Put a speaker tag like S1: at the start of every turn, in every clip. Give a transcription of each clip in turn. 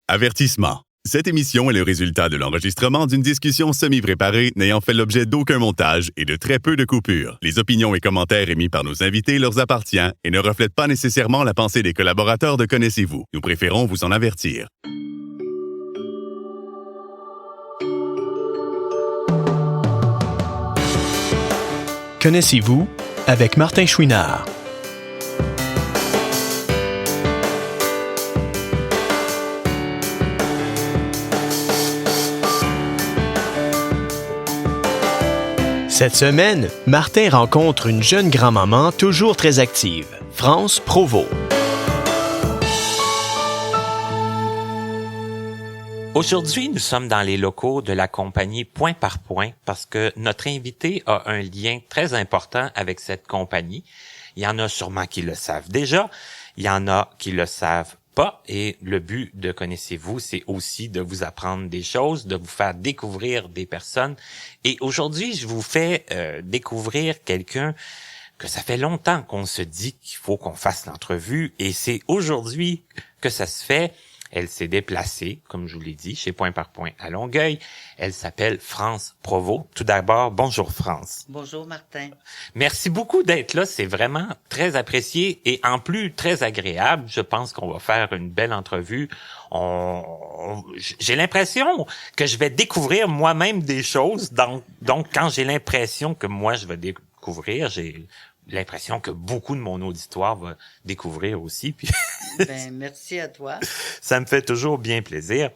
S1: Avertissement. Cette émission est le résultat de l'enregistrement d'une discussion semi-préparée n'ayant fait l'objet d'aucun montage et de très peu de coupures. Les opinions et commentaires émis par nos invités leur appartiennent et ne reflètent pas nécessairement la pensée des collaborateurs de Connaissez-vous. Nous préférons vous en avertir.
S2: Connaissez-vous avec Martin Chouinard. Cette semaine, Martin rencontre une jeune grand-maman toujours très active, France Provost.
S3: Aujourd'hui, nous sommes dans les locaux de la compagnie Point par Point parce que notre invité a un lien très important avec cette compagnie. Il y en a sûrement qui le savent déjà, il y en a qui le savent pas, et le but de Connaissez-vous, c'est aussi de vous apprendre des choses, de vous faire découvrir des personnes. Et aujourd'hui, je vous fais découvrir quelqu'un que ça fait longtemps qu'on se dit qu'il faut qu'on fasse l'entrevue, et c'est aujourd'hui que ça se fait. Elle s'est déplacée, comme je vous l'ai dit, chez Point par Point à Longueuil. Elle s'appelle France Provost. Tout d'abord, bonjour France.
S4: Bonjour Martin.
S3: Merci beaucoup d'être là, c'est vraiment très apprécié et en plus très agréable. Je pense qu'on va faire une belle entrevue. J'ai l'impression que je vais découvrir moi-même des choses. Donc quand j'ai l'impression que moi je vais découvrir, j'ai l'impression que beaucoup de mon auditoire va découvrir aussi. Puis
S4: merci à toi.
S3: Ça me fait toujours bien plaisir.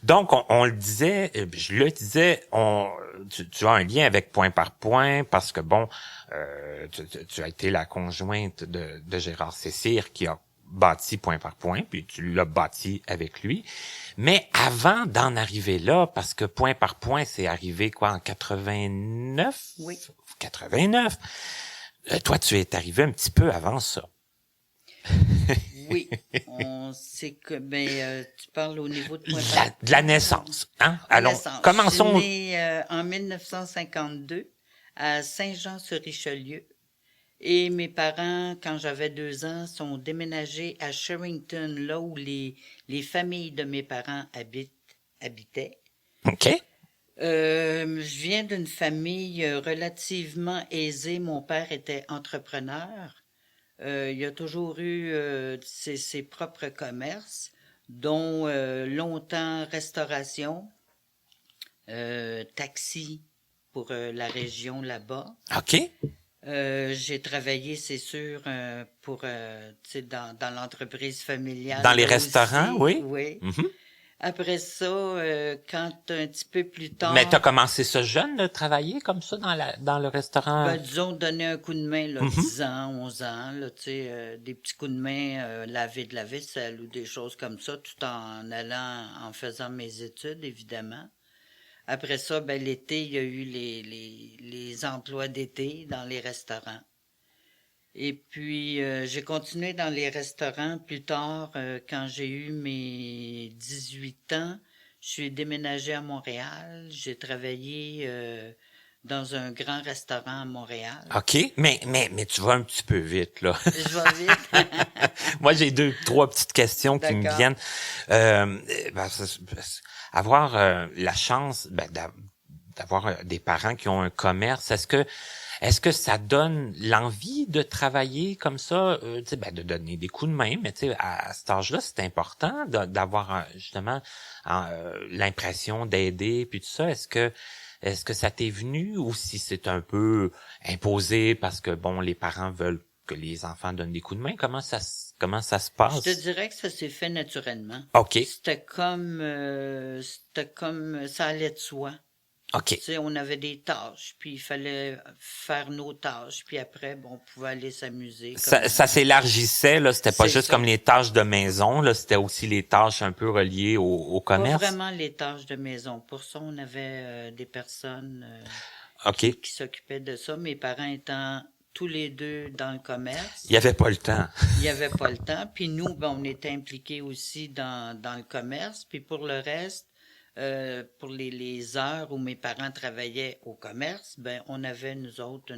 S3: Donc, on le disait, je le disais, tu as un lien avec Point par Point parce que, tu as été la conjointe de Gérard Cessire qui a bâti Point par Point, puis tu l'as bâti avec lui. Mais avant d'en arriver là, parce que Point par Point, c'est arrivé en 89?
S4: Oui.
S3: 89. Toi, tu es arrivé un petit peu avant ça.
S4: Oui, on sait que tu parles au niveau de Point
S3: par Point. De la naissance, hein?
S4: Allons, commençons. Je suis
S3: née
S4: en 1952 à Saint-Jean-sur-Richelieu et mes parents, quand j'avais 2 ans, sont déménagés à Sherrington, là où les familles de mes parents habitaient.
S3: OK.
S4: Je viens d'une famille relativement aisée. Mon père était entrepreneur. Il a toujours eu ses propres commerces, dont longtemps restauration, taxi pour la région là-bas.
S3: OK.
S4: J'ai travaillé, c'est sûr, pour dans l'entreprise familiale.
S3: Dans les restaurants,
S4: aussi.
S3: oui.
S4: Oui.
S3: Mm-hmm.
S4: Après ça, quand un petit peu plus tard...
S3: Mais t'as commencé ça jeune, de travailler comme ça dans le restaurant?
S4: Disons, donner un coup de main, là, 10 ans, 11 ans, là, tu sais, des petits coups de main, laver de la vaisselle ou des choses comme ça, tout en faisant mes études, évidemment. Après ça, l'été, il y a eu les emplois d'été dans les restaurants. Et puis, j'ai continué dans les restaurants plus tard, quand j'ai eu mes 18 ans. Je suis déménagée à Montréal. J'ai travaillé dans un grand restaurant à Montréal.
S3: OK, mais tu vas un petit peu vite, là.
S4: Je vais vite.
S3: Moi, j'ai 3 petites questions qui me viennent. Avoir la chance d'avoir des parents qui ont un commerce, est-ce que ça donne l'envie de travailler comme ça, de donner des coups de main, mais à cet âge-là, c'est important d'avoir justement l'impression d'aider puis tout ça. Est-ce que ça t'est venu ou si c'est un peu imposé parce que les parents veulent que les enfants donnent des coups de main? Comment ça se passe?
S4: Je te dirais que ça s'est fait naturellement.
S3: OK.
S4: C'était comme ça allait de soi.
S3: OK.
S4: Tu sais, on avait des tâches, puis il fallait faire nos tâches, puis après, on pouvait aller s'amuser.
S3: Ça s'élargissait, là. C'était pas juste
S4: ça.
S3: comme les tâches de maison, là. C'était aussi les tâches un peu reliées au commerce.
S4: Pas vraiment les tâches de maison. Pour ça, on avait des personnes
S3: qui
S4: s'occupaient de ça. Mes parents étant tous les deux dans le commerce.
S3: Il y avait pas le temps.
S4: Il y avait pas le temps. Puis nous, on était impliqués aussi dans le commerce. Puis pour le reste, pour les heures où mes parents travaillaient au commerce, on avait, nous autres,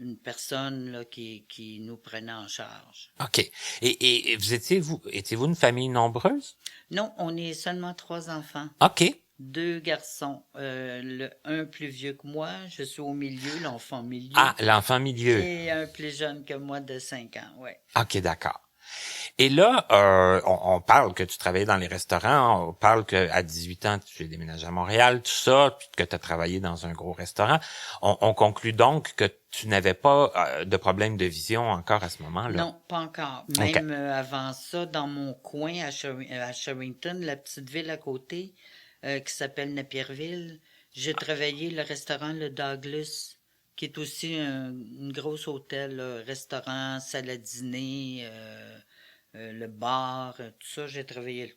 S4: une personne là, qui nous prenait en charge.
S3: OK. Et étiez-vous une famille nombreuse?
S4: Non, on est seulement 3 enfants.
S3: OK.
S4: 2 garçons. Un plus vieux que moi, je suis au milieu, l'enfant milieu.
S3: Ah, l'enfant milieu.
S4: Et un plus jeune que moi de 5 ans, ouais.
S3: OK, d'accord. Et là, on parle que tu travaillais dans les restaurants, on parle qu'à 18 ans, tu es déménagé à Montréal, tout ça, puis que tu as travaillé dans un gros restaurant. On conclut donc que tu n'avais pas de problème de vision encore à ce moment-là.
S4: Non, pas encore. Même avant ça, dans mon coin à Sherrington, la petite ville à côté, qui s'appelle Napierville, j'ai travaillé le restaurant Le Douglas, qui est aussi une grosse hôtel, là, restaurant, salle à dîner, le bar, tout ça. J'ai travaillé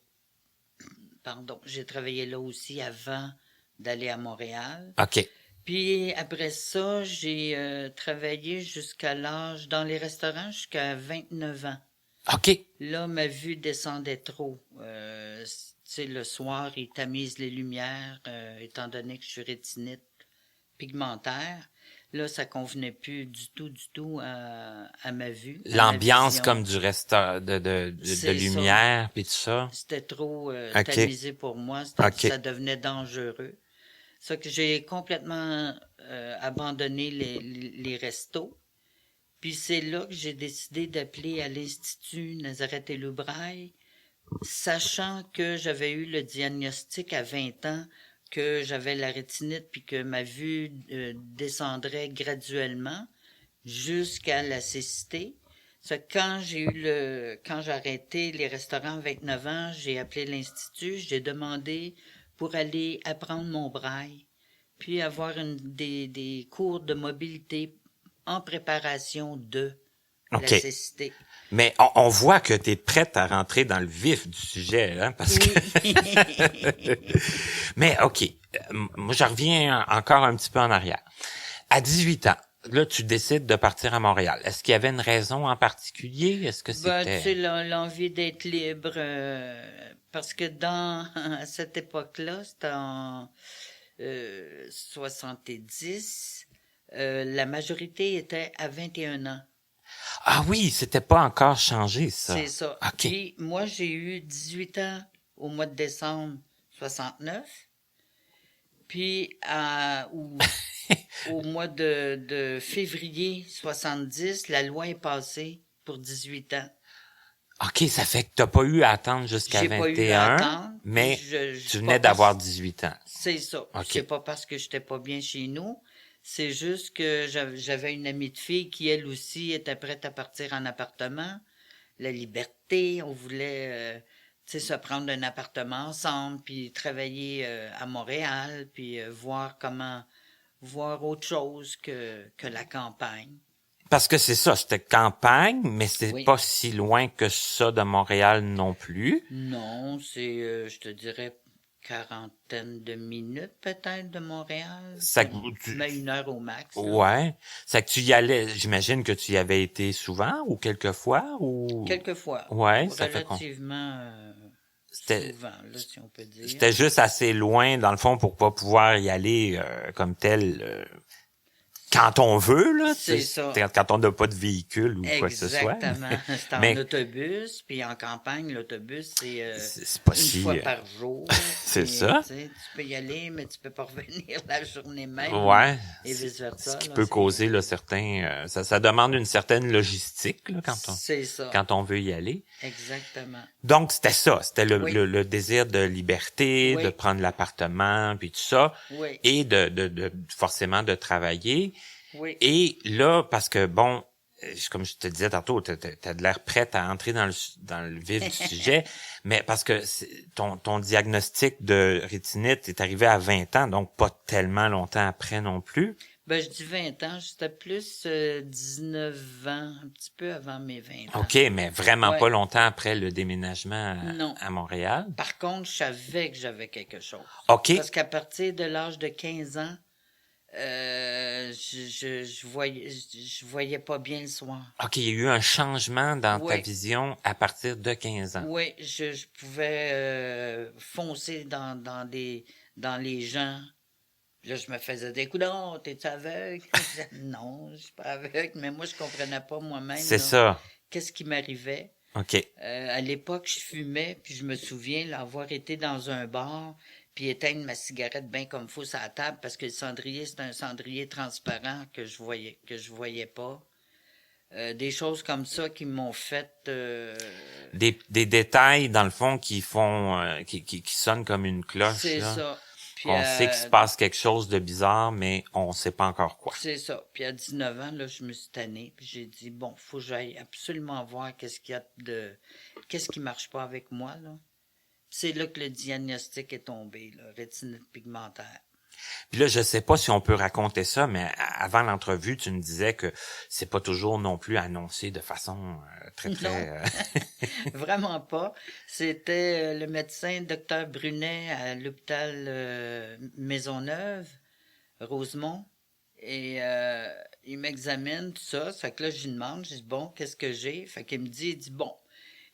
S4: là aussi avant d'aller à Montréal.
S3: OK.
S4: Puis après ça, j'ai travaillé dans les restaurants jusqu'à 29 ans.
S3: OK.
S4: Là, ma vue descendait trop. Tu sais, le soir, ils tamisent les lumières, étant donné que je suis rétinite pigmentaire. Là, ça convenait plus du tout à ma vue.
S3: L'ambiance comme du restaurant, de lumière, puis tout ça.
S4: C'était trop
S3: OK.
S4: tamisé pour moi.
S3: OK.
S4: Ça devenait dangereux. Ça que j'ai complètement abandonné les restos. Puis c'est là que j'ai décidé d'appeler à l'Institut Nazareth et Loubraille, sachant que j'avais eu le diagnostic à 20 ans, que j'avais la rétinite puis que ma vue descendrait graduellement jusqu'à la cécité. Quand j'ai arrêté les restaurants à 29 ans, j'ai appelé l'Institut, j'ai demandé pour aller apprendre mon braille, puis avoir des cours de mobilité en préparation de la cécité.
S3: Mais on voit que tu es prête à rentrer dans le vif du sujet, hein, parce que... Mais OK, moi je reviens encore un petit peu en arrière. À 18 ans, là tu décides de partir à Montréal. Est-ce qu'il y avait une raison en particulier? Est-ce que c'était...
S4: Tu sais, l'envie d'être libre, parce que à cette époque-là, c'était en 70, la majorité était à 21 ans.
S3: Ah oui, c'était pas encore changé, ça.
S4: C'est ça.
S3: OK.
S4: Puis moi, j'ai eu 18 ans au mois de décembre 69. Puis au mois de février 70, la loi est passée pour 18 ans.
S3: OK, ça fait que t'as pas eu à attendre jusqu'à 21,
S4: pas eu à attendre,
S3: mais tu venais d'avoir 18 ans.
S4: C'est ça.
S3: OK.
S4: C'est pas parce que j'étais pas bien chez nous. C'est juste que j'avais une amie de fille qui, elle aussi, était prête à partir en appartement. La liberté, on voulait se prendre un appartement ensemble, puis travailler à Montréal, puis voir autre chose que la campagne.
S3: Parce que c'est ça, c'était campagne, mais c'est
S4: Oui.
S3: pas si loin que ça de Montréal non plus.
S4: Non, c'est, je te dirais, quarantaine de minutes peut-être de Montréal.
S3: Ça,
S4: Mais 1 heure au max. Là.
S3: Ouais. C'est que tu y allais, j'imagine que tu y avais été souvent ou quelques fois ou...
S4: Quelques fois.
S3: Ouais, ça fait
S4: relativement souvent, là, si on peut dire.
S3: C'était juste assez loin, dans le fond, pour pas pouvoir y aller comme tel... Quand on veut, là.
S4: C'est ça.
S3: Quand on n'a pas de véhicule ou quoi que ce soit.
S4: Exactement. C'est en autobus, puis en campagne, l'autobus, c'est
S3: pas
S4: une fois par jour.
S3: C'est ça.
S4: Tu peux y aller, mais tu peux pas revenir la journée même.
S3: Ouais.
S4: Et vice-versa.
S3: Ce qui peut causer là, certains... ça demande une certaine logistique là, quand on veut y aller.
S4: Exactement.
S3: Donc, c'était ça. C'était le désir de liberté, de prendre l'appartement, puis tout ça.
S4: Oui.
S3: Et de forcément de travailler.
S4: Oui.
S3: Et là, parce que, bon, comme je te disais tantôt, t'as de l'air prête à entrer dans le vif du sujet, mais parce que ton diagnostic de rétinite est arrivé à 20 ans, donc pas tellement longtemps après non plus.
S4: Ben, je dis 20 ans, j'étais plus 19 ans, un petit peu avant mes 20 ans.
S3: OK, mais vraiment pas longtemps après le déménagement à Montréal.
S4: Par contre, je savais que j'avais quelque chose.
S3: OK.
S4: Parce qu'à partir de l'âge de 15 ans, je voyais pas bien le soir.
S3: OK, il y a eu un changement dans ta vision à partir de 15 ans.
S4: Oui, je pouvais foncer dans les gens Puis là, je me faisais des coups d'on, t'es-tu aveugle? Je disais, non, je suis pas aveugle, mais moi, je comprenais pas moi-même.
S3: C'est
S4: là,
S3: ça.
S4: qu'est-ce qui m'arrivait.
S3: OK.
S4: À l'époque, je fumais, puis je me souviens l'avoir été dans un bar, puis éteindre ma cigarette bien comme faut sur la table, parce que le cendrier, c'est un cendrier transparent que je voyais pas. Des choses comme ça qui m'ont fait...
S3: Des détails, dans le fond, qui font... qui sonnent comme une cloche,
S4: c'est
S3: là.
S4: ça. Puis,
S3: On sait qu'il se passe quelque chose de bizarre, mais on sait pas encore quoi.
S4: c'est ça. Puis à 19 ans, là, je me suis tanné, puis j'ai dit, bon, faut que j'aille absolument voir qu'est-ce qu'il y a qu'est-ce qui marche pas avec moi, là. C'est là que le diagnostic est tombé, là, rétinite pigmentaire.
S3: Puis là, je sais pas si on peut raconter ça, mais avant l'entrevue, tu me disais que c'est pas toujours non plus annoncé de façon très...
S4: Vraiment pas. C'était le médecin Dr Brunet à l'hôpital Maisonneuve, Rosemont, et il m'examine tout ça. Fait que là, je lui demande, je dis, bon, qu'est-ce que j'ai? Fait qu'il me dit, il dit, bon,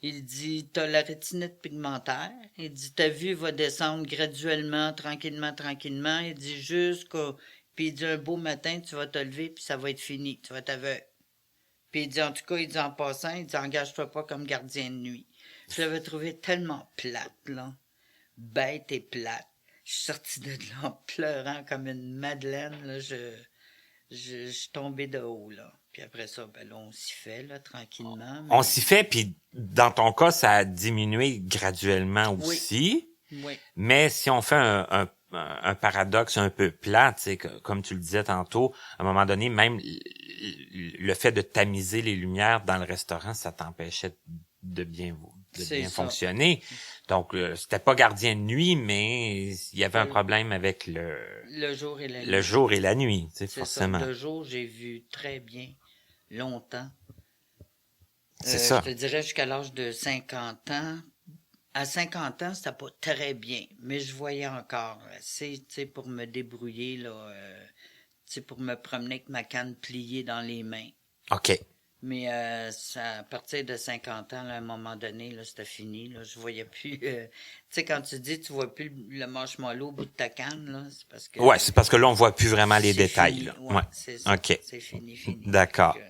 S4: il dit, t'as la rétinite pigmentaire. Il dit, ta vue va descendre graduellement, tranquillement. Il dit, jusqu'au... Puis il dit, un beau matin, tu vas te lever, puis ça va être fini. Tu vas être aveugle. Puis il dit, en tout cas, il dit, en passant, il dit, engage-toi pas comme gardien de nuit. Je l'avais trouvé tellement plate, là. Bête et plate. Je suis sortie de là en pleurant comme une madeleine, là. Je suis tombée de haut, là. Puis après ça, ben là, on s'y fait, là, tranquillement.
S3: On s'y fait, puis dans ton cas, ça a diminué graduellement aussi.
S4: Oui.
S3: Mais si on fait un paradoxe un peu plat, tu sais, comme tu le disais tantôt, à un moment donné, même le fait de tamiser les lumières dans le restaurant, ça t'empêchait de bien fonctionner. Donc, c'était pas gardien de nuit, mais il y avait un problème avec
S4: le jour et la nuit.
S3: Le jour et la nuit, tu sais,
S4: c'est
S3: forcément.
S4: Ça. Le jour, j'ai vu très bien, longtemps.
S3: C'est ça.
S4: Je te dirais jusqu'à l'âge de 50 ans. À 50 ans, c'était pas très bien, mais je voyais encore assez, tu sais, pour me débrouiller, là, tu sais, pour me promener avec ma canne pliée dans les mains.
S3: OK.
S4: Mais à partir de 50 ans, là, à un moment donné, là, c'était fini. Là, je voyais plus... tu sais, quand tu dis tu vois plus le marshmallow au bout de ta canne, là, c'est parce que...
S3: Ouais, c'est parce que là, on voit plus vraiment les détails.
S4: Fini.
S3: Là.
S4: Ouais, c'est ça.
S3: OK.
S4: C'est fini.
S3: D'accord.
S4: Donc,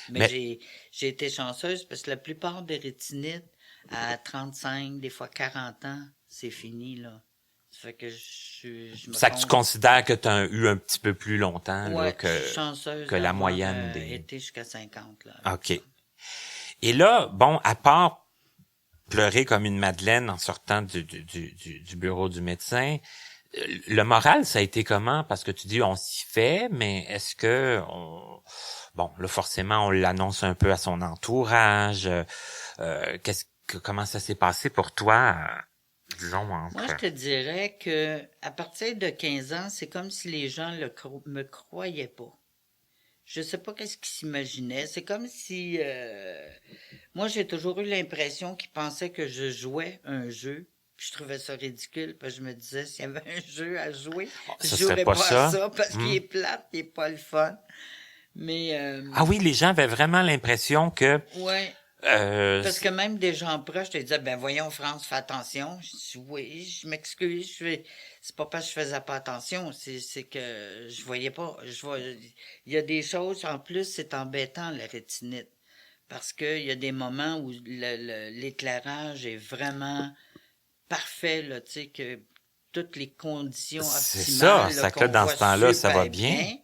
S4: mais j'ai été chanceuse parce que la plupart des rétinites, à 35, des fois 40 ans, c'est fini, là. Ça fait que je me
S3: Ça que tu considères que tu as eu un petit peu plus longtemps là, que la moyenne des...
S4: été jusqu'à 50, là.
S3: OK. Et là, bon, à part pleurer comme une madeleine en sortant du bureau du médecin, le moral, ça a été comment? Parce que tu dis, on s'y fait, mais est-ce que... Bon, là, forcément, on l'annonce un peu à son entourage. Comment ça s'est passé pour toi, disons?
S4: Moi, je te dirais que à partir de 15 ans, c'est comme si les gens me croyaient pas. Je sais pas qu'est-ce qu'ils s'imaginaient. C'est comme si... moi, j'ai toujours eu l'impression qu'ils pensaient que je jouais un jeu. Puis je trouvais ça ridicule, parce que je me disais, s'il y avait un jeu à jouer, je jouerais pas à ça, parce qu'il est plate, il est pas le fun. Mais...
S3: Ah oui, les gens avaient vraiment l'impression que...
S4: Ouais. Parce que même des gens proches te disaient, ben voyons France, fais attention. Je dis, oui, je m'excuse, c'est pas parce que je faisais pas attention, c'est que je voyais pas. Il y a des choses, en plus, c'est embêtant, la rétinite. Parce que il y a des moments où l'éclairage est vraiment parfait, là, tu sais, que toutes les conditions optimales.
S3: C'est ça, ça que dans ce temps-là, ça va bien.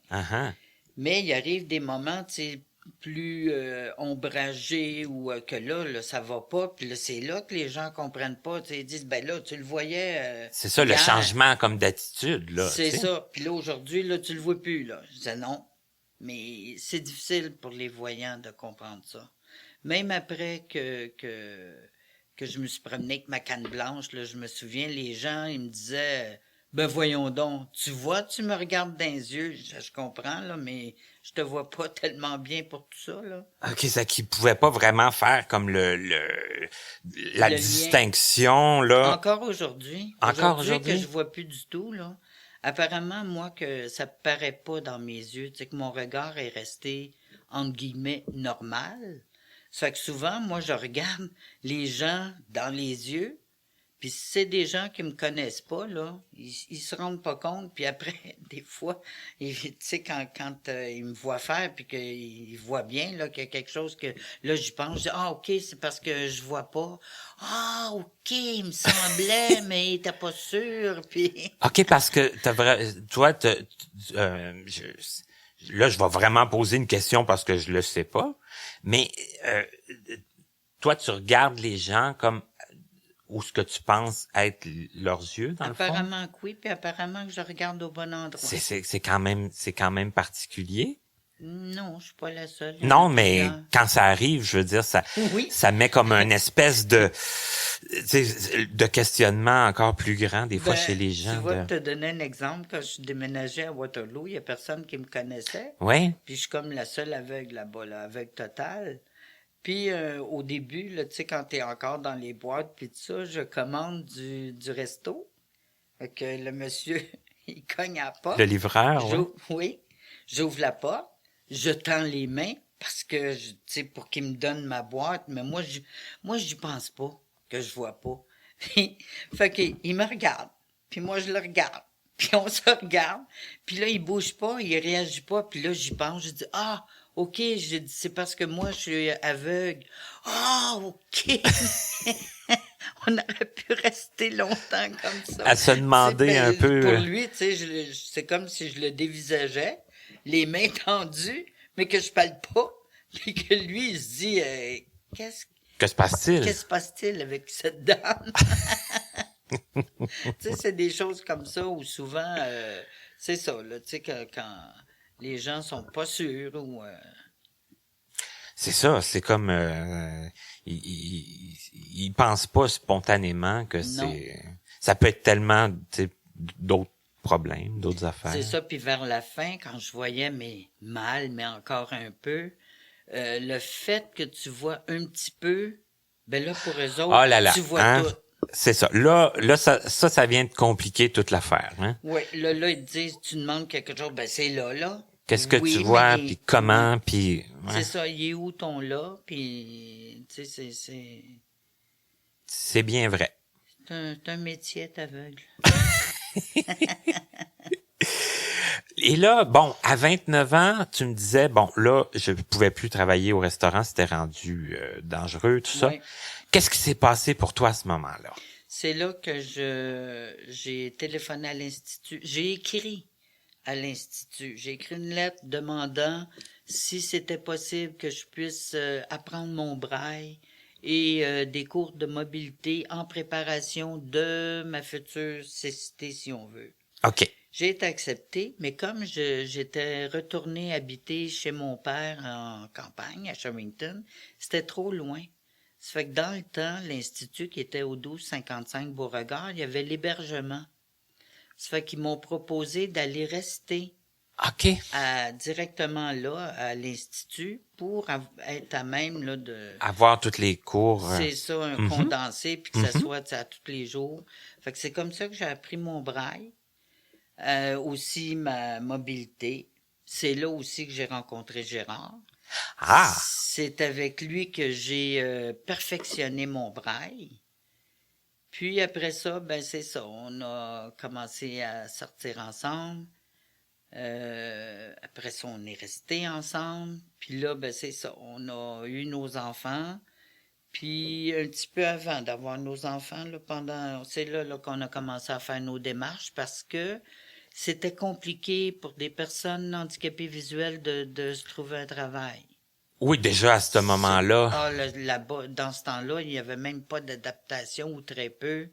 S4: Mais il arrive des moments, tu sais, plus ombragé ou que là, ça va pas, puis là, c'est là que les gens comprennent pas, tu sais, ils disent, ben là, tu le voyais
S3: c'est ça, hier. Le changement comme d'attitude, là.
S4: C'est ça, puis là, aujourd'hui, là, tu le vois plus, là. Je disais non, mais c'est difficile pour les voyants de comprendre ça. Même après que je me suis promené avec ma canne blanche, là, je me souviens, les gens, ils me disaient... Ben voyons donc, tu vois, tu me regardes dans les yeux, je comprends, là, mais je te vois pas tellement bien pour tout ça, là.
S3: OK, ça qui pouvait pas vraiment faire comme la distinction, là.
S4: Encore aujourd'hui. Aujourd'hui que je vois plus du tout, là. Apparemment, moi, que ça paraît pas dans mes yeux, tu sais, que mon regard est resté, entre guillemets, normal. Ça fait que souvent, moi, je regarde les gens dans les yeux, Puis si c'est des gens qui me connaissent pas, là, ils se rendent pas compte. Puis après, des fois, tu sais, quand ils me voient faire, puis qu'ils voient bien là qu'il y a quelque chose que là j'y pense, je dis OK, c'est parce que je vois pas. Ah OK, il me semblait, mais t'es pas sûr. Puis
S3: OK, parce que toi, là, je vais vraiment poser une question parce que je le sais pas. Mais toi, tu regardes les gens comme où ce que tu penses être leurs yeux, dans le fond?
S4: apparemment que oui, puis apparemment que je regarde au bon endroit.
S3: C'est quand même particulier.
S4: Non, je suis pas la seule.
S3: Non, mais quand ça arrive, je veux dire,
S4: Oui.
S3: ça met comme une espèce de questionnement encore plus grand des fois chez les gens.
S4: Tu vois, te donner un exemple, quand je déménageais à Waterloo, il y a personne qui me connaissait.
S3: Oui.
S4: Puis je suis comme la seule aveugle là-bas, là, aveugle totale. Puis au début, là, tu sais, quand t'es encore dans les boîtes puis tout ça, je commande du resto. Fait que le monsieur, il cogne à la porte.
S3: Le livreur,
S4: Oui. J'ouvre la porte, je tends les mains parce que, tu sais, pour qu'il me donne ma boîte. Mais moi, j'y pense pas que je vois pas. Fait qu'il me regarde, puis moi, je le regarde. Puis on se regarde, puis là, il bouge pas, il réagit pas, puis là, j'y pense, je dis « Ah, OK, j'ai dit, c'est parce que moi, je suis aveugle. »« Ah, OK! » On aurait pu rester longtemps comme ça.
S3: À se demander un peu...
S4: Pour lui, tu sais, c'est comme si je le dévisageais, les mains tendues, mais que je parle pas, puis que lui, il se dit
S3: Que se passe-t-il?
S4: Qu'est-ce qui se passe-t-il avec cette dame? Tu sais, c'est des choses comme ça où souvent, c'est ça, là, tu sais, quand les gens sont pas sûrs ou...
S3: C'est ça, c'est comme... ils pensent pas spontanément que ça peut être tellement, tu sais, d'autres problèmes, d'autres affaires.
S4: C'est ça, puis vers la fin, quand je voyais mes mal, mais encore un peu, le fait que tu vois un petit peu, ben là, pour eux autres, tu vois tout.
S3: C'est ça. Là, ça vient de compliquer toute l'affaire, hein?
S4: Oui, là, ils te disent, tu demandes quelque chose, ben c'est là.
S3: Qu'est-ce que tu vois, puis comment, puis... Ouais.
S4: C'est ça, il est où ton là, puis, tu sais, c'est...
S3: C'est bien vrai.
S4: C'est un métier, être aveugle.
S3: Et là, bon, à 29 ans, tu me disais, bon, là, je pouvais plus travailler au restaurant, c'était rendu dangereux, tout ça.
S4: Oui.
S3: Qu'est-ce qui s'est passé pour toi à ce moment-là?
S4: C'est là que j'ai téléphoné à l'Institut. J'ai écrit à l'Institut. J'ai écrit une lettre demandant si c'était possible que je puisse apprendre mon braille et des cours de mobilité en préparation de ma future cécité, si on veut.
S3: OK.
S4: J'ai été acceptée, mais comme j'étais retournée habiter chez mon père en campagne, à Sherrington, c'était trop loin. Ça fait que dans le temps, l'Institut qui était au 1255 Beauregard, il y avait l'hébergement. Ça fait qu'ils m'ont proposé d'aller rester
S3: OK.
S4: directement là, à l'Institut, pour être à même là, de...
S3: Avoir tous les cours.
S4: C'est ça, un condensé, puis que ça soit à tous les jours. Fait que c'est comme ça que j'ai appris mon braille. Aussi ma mobilité. C'est là aussi que j'ai rencontré Gérard.
S3: Ah!
S4: C'est avec lui que j'ai perfectionné mon braille. Puis après ça, ben c'est ça. On a commencé à sortir ensemble. Après ça, on est restés ensemble. Puis là, ben c'est ça. On a eu nos enfants. Puis un petit peu avant d'avoir nos enfants, là, c'est là qu'on a commencé à faire nos démarches parce que c'était compliqué pour des personnes handicapées visuelles de se trouver un travail.
S3: Oui, déjà à ce moment-là.
S4: Ah, là-bas, dans ce temps-là, il n'y avait même pas d'adaptation ou très peu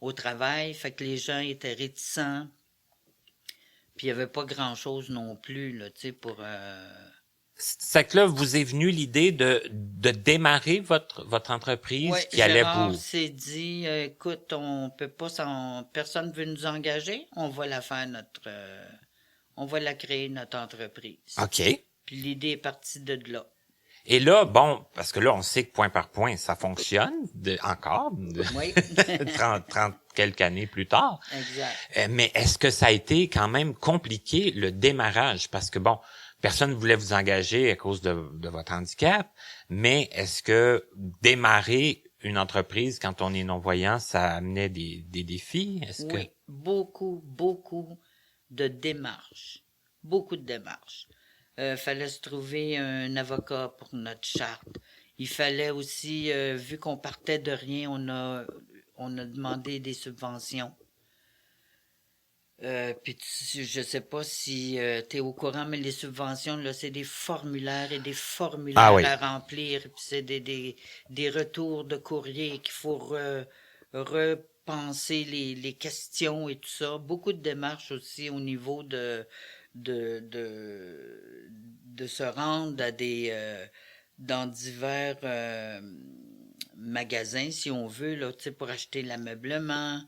S4: au travail. Fait que les gens étaient réticents. Puis il n'y avait pas grand-chose non plus, là, tu sais, pour...
S3: C'est que là, vous est venue l'idée de démarrer votre entreprise qui allait
S4: Gérard
S3: vous...
S4: s'est dit, écoute, on peut pas, personne veut nous engager, on va la faire on va la créer notre entreprise.
S3: OK.
S4: Puis l'idée est partie de là.
S3: Et là, bon, parce que là, on sait que point par point, ça fonctionne encore,
S4: Oui.
S3: 30 quelques années plus tard.
S4: Exact.
S3: Mais est-ce que ça a été quand même compliqué, le démarrage? Parce que bon, personne ne voulait vous engager à cause de votre handicap, mais est-ce que démarrer une entreprise, quand on est non-voyant, ça amenait des défis?
S4: Oui, beaucoup de démarches. Beaucoup de démarches. Fallait se trouver un avocat pour notre charte. Il fallait aussi, vu qu'on partait de rien, on a demandé des subventions. Puis je sais pas si tu es au courant, mais les subventions, là, c'est des formulaires et des formulaires à remplir. Puis c'est des retours de courrier qu'il faut repenser les questions et tout ça. Beaucoup de démarches aussi au niveau de se rendre à dans divers magasins, si on veut, là, tu sais, pour acheter l'ameublement.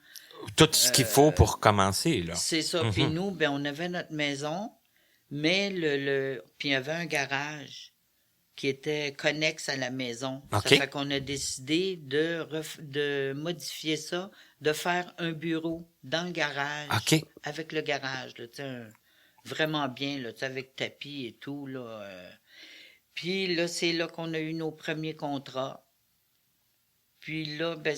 S3: Tout ce qu'il faut pour commencer, là.
S4: C'est ça. Puis nous, ben, on avait notre maison, mais puis il y avait un garage qui était connexe à la maison.
S3: Okay.
S4: Ça fait qu'on a décidé de modifier ça, de faire un bureau dans le garage.
S3: Okay.
S4: Avec le garage, là, tu sais, vraiment bien, là, tu sais, avec tapis et tout, là. Puis là, c'est là qu'on a eu nos premiers contrats. Puis là, ben,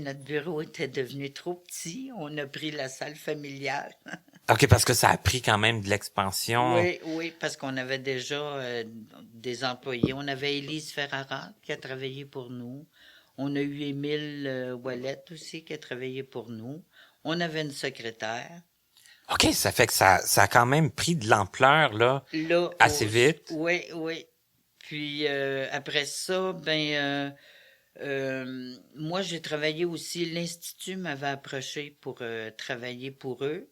S4: notre bureau était devenu trop petit. On a pris la salle familiale.
S3: OK, parce que ça a pris quand même de l'expansion.
S4: Oui, parce qu'on avait déjà des employés. On avait Élise Ferrara qui a travaillé pour nous. On a eu Émile Ouellet aussi qui a travaillé pour nous. On avait une secrétaire.
S3: OK, ça fait que ça a quand même pris de l'ampleur, là assez vite.
S4: Oui. Puis après ça, ben... moi, j'ai travaillé aussi, l'Institut m'avait approché pour travailler pour eux.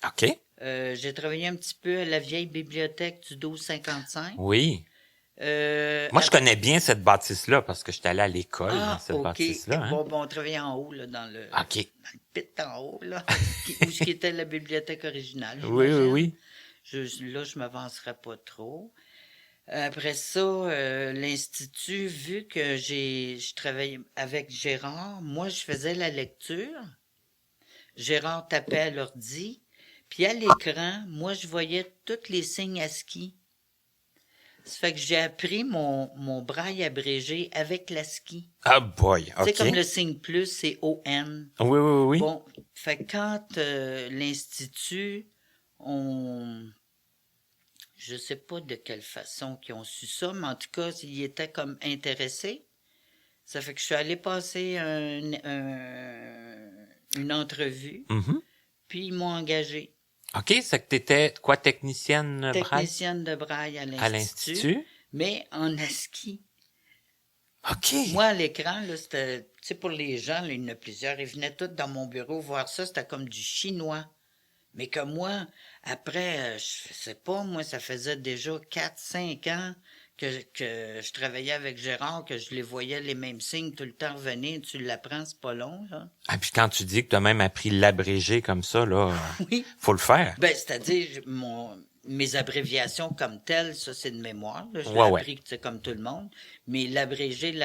S3: OK.
S4: J'ai travaillé un petit peu à la vieille bibliothèque du 1255.
S3: Oui. Moi, je connais bien cette bâtisse-là parce que j'étais allé à l'école dans cette bâtisse-là. Hein?
S4: Bon, on travaillait en haut, là, dans le pit en haut, là, où ce qui était la bibliothèque originale.
S3: Oui.
S4: Là, je m'avancerai pas trop. Après ça, l'Institut, vu que je travaillais avec Gérard, moi, je faisais la lecture. Gérard tapait à l'ordi. Puis à l'écran, moi, je voyais tous les signes ASCII. Ça fait que j'ai appris mon braille abrégé avec l'ASCII.
S3: Ah boy, OK.
S4: C'est comme le signe plus, c'est ON.
S3: Oui.
S4: Bon, fait que quand l'Institut, je sais pas de quelle façon qu'ils ont su ça, mais en tout cas, ils étaient comme intéressés. Ça fait que je suis allé passer une entrevue, puis ils m'ont engagé.
S3: OK, c'est que t'étais quoi, technicienne braille?
S4: Technicienne de braille à l'Institut. Mais en ASCII.
S3: OK.
S4: Moi, à l'écran, là, c'était, tu sais, pour les gens, là, il y en a plusieurs, ils venaient tous dans mon bureau voir ça, c'était comme du chinois. Mais que moi, après, je sais pas, moi, ça faisait déjà 4-5 ans que je travaillais avec Gérard, que je les voyais les mêmes signes tout le temps revenir. Tu l'apprends, c'est pas long, là.
S3: Ah, puis quand tu dis que tu as même appris l'abrégé comme ça, là,
S4: oui.
S3: Faut le faire.
S4: Ben, c'est-à-dire, mes abréviations comme telles, ça, c'est de mémoire, là. Je l'ai appris, tu sais, comme tout le monde. Mais l'abrégé,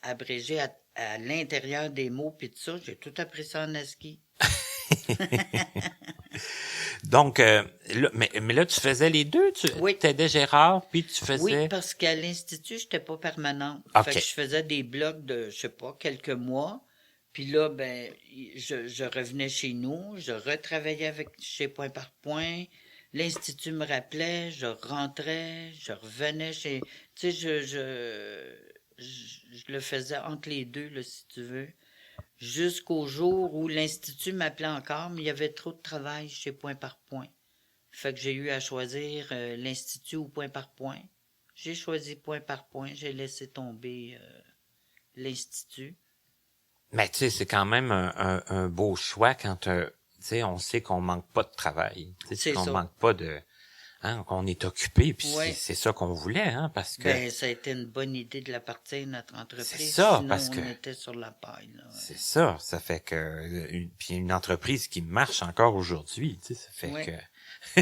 S4: abrégé à l'intérieur des mots puis tout ça, j'ai tout appris ça en ASCII.
S3: Donc, là, mais là, tu faisais les deux? Tu t'aidais Gérard, puis tu faisais...
S4: Oui, parce qu'à l'Institut, j'étais pas permanente.
S3: Okay.
S4: Fait que je faisais des blocs de, je sais pas, quelques mois. Puis là, ben, je revenais chez nous, je retravaillais chez Point par Point. L'Institut me rappelait, je rentrais, je revenais chez... Tu sais, je le faisais entre les deux, là, si tu veux. Jusqu'au jour où l'Institut m'appelait encore, mais il y avait trop de travail chez Point par Point. Fait que j'ai eu à choisir l'Institut ou Point par Point. J'ai choisi Point par Point, j'ai laissé tomber l'Institut.
S3: Mais tu sais, c'est quand même un beau choix quand tu sais, on sait qu'on manque pas de travail. C'est qu'on manque pas de... Hein, qu'on est occupé, puis c'est ça qu'on voulait, hein, parce que...
S4: Ben, ça a été une bonne idée de la partir de notre entreprise.
S3: C'est ça,
S4: sinon,
S3: parce que...
S4: on était sur la paille, là. Ouais.
S3: C'est ça, ça fait que... Puis une entreprise qui marche encore aujourd'hui, tu sais, ça fait que...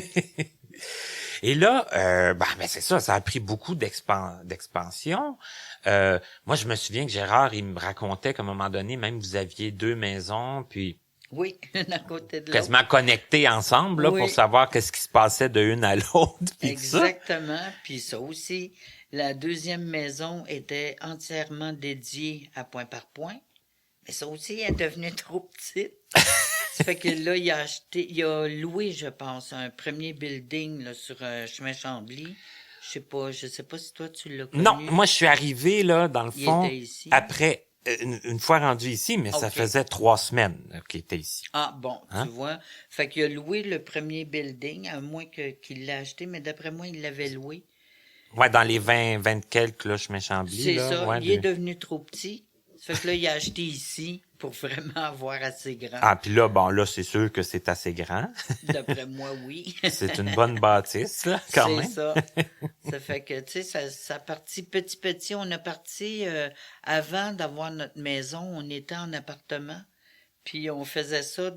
S3: Et là, ben c'est ça a pris beaucoup d'expansion. Moi, je me souviens que Gérard, il me racontait qu'à un moment donné, même vous aviez 2 maisons, puis...
S4: Oui, une à côté de l'autre.
S3: Quasiment connectés ensemble, là, pour savoir qu'est-ce qui se passait de une à l'autre.
S4: Exactement. Puis ça aussi, La deuxième maison était entièrement dédiée à point par point. Mais ça aussi, elle est devenue trop petite. Ça fait que là, il a loué, je pense, un premier building là, sur chemin Chambly. Je sais pas si toi tu l'as connu.
S3: Non, moi je suis arrivé là dans le
S4: Il
S3: fond
S4: était ici.
S3: après une fois rendu ici, mais ça
S4: Ok.
S3: faisait 3 semaines qu'il était ici.
S4: Ah bon,
S3: Hein?
S4: tu vois. Fait qu'il a loué le premier building, à moins qu'il l'ait acheté, mais d'après moi, il l'avait loué.
S3: Ouais, dans les 20 quelques là, chemin Chambly.
S4: C'est
S3: là,
S4: ça,
S3: ouais,
S4: il est devenu trop petit. Ça fait que là, il a acheté ici pour vraiment avoir assez grand.
S3: Ah, puis là, bon, là, c'est sûr que c'est assez grand.
S4: D'après moi, oui.
S3: C'est une bonne bâtisse, là, quand
S4: C'est
S3: même.
S4: ça. Ça fait que, tu sais, ça partit petit. On a parti, avant d'avoir notre maison, on était en appartement. Puis on faisait ça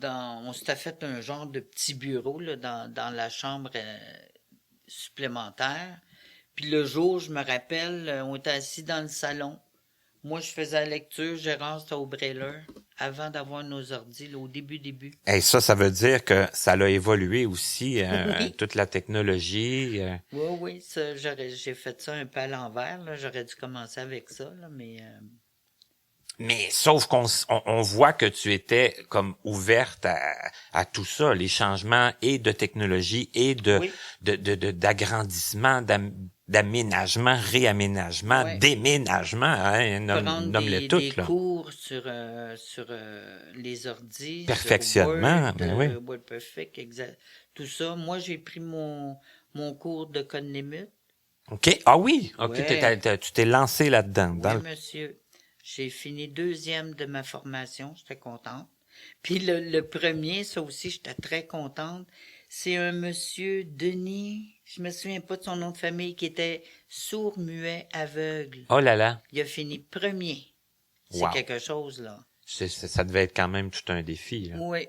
S4: on s'était fait un genre de petit bureau, là, dans la chambre supplémentaire. Puis le jour, je me rappelle, on était assis dans le salon. Moi, je faisais la lecture, Gérard, c'était au brailleur, avant d'avoir nos ordis, là, au début.
S3: Et ça veut dire que ça a évolué aussi,
S4: Oui.
S3: toute la technologie.
S4: Oui, ça, j'ai fait ça un peu à l'envers, là. J'aurais dû commencer avec ça, là, mais...
S3: Mais sauf on voit que tu étais comme ouverte à tout ça, les changements et de technologie et
S4: Oui.
S3: d'agrandissement, d'aménagement, réaménagement,
S4: Ouais.
S3: déménagement, hein,
S4: prendre
S3: nomme-les
S4: des
S3: toutes, là.
S4: cours sur les ordis,
S3: Perfectionnement,
S4: sur
S3: ben
S4: Word,
S3: oui.
S4: WordPerfect, exact. Tout ça. Moi, j'ai pris mon cours de code Nemut.
S3: OK. Ah oui, OK,
S4: Ouais.
S3: tu t'es lancé là-dedans.
S4: Oui, monsieur. J'ai fini 2e de ma formation. J'étais contente. Puis le premier, ça aussi, j'étais très contente. C'est un monsieur Denis, je me souviens pas de son nom de famille, qui était sourd, muet, aveugle.
S3: Oh là là,
S4: Il a fini premier. C'est
S3: Wow.
S4: quelque chose, là.
S3: ça devait être quand même tout un défi, là.
S4: Oui.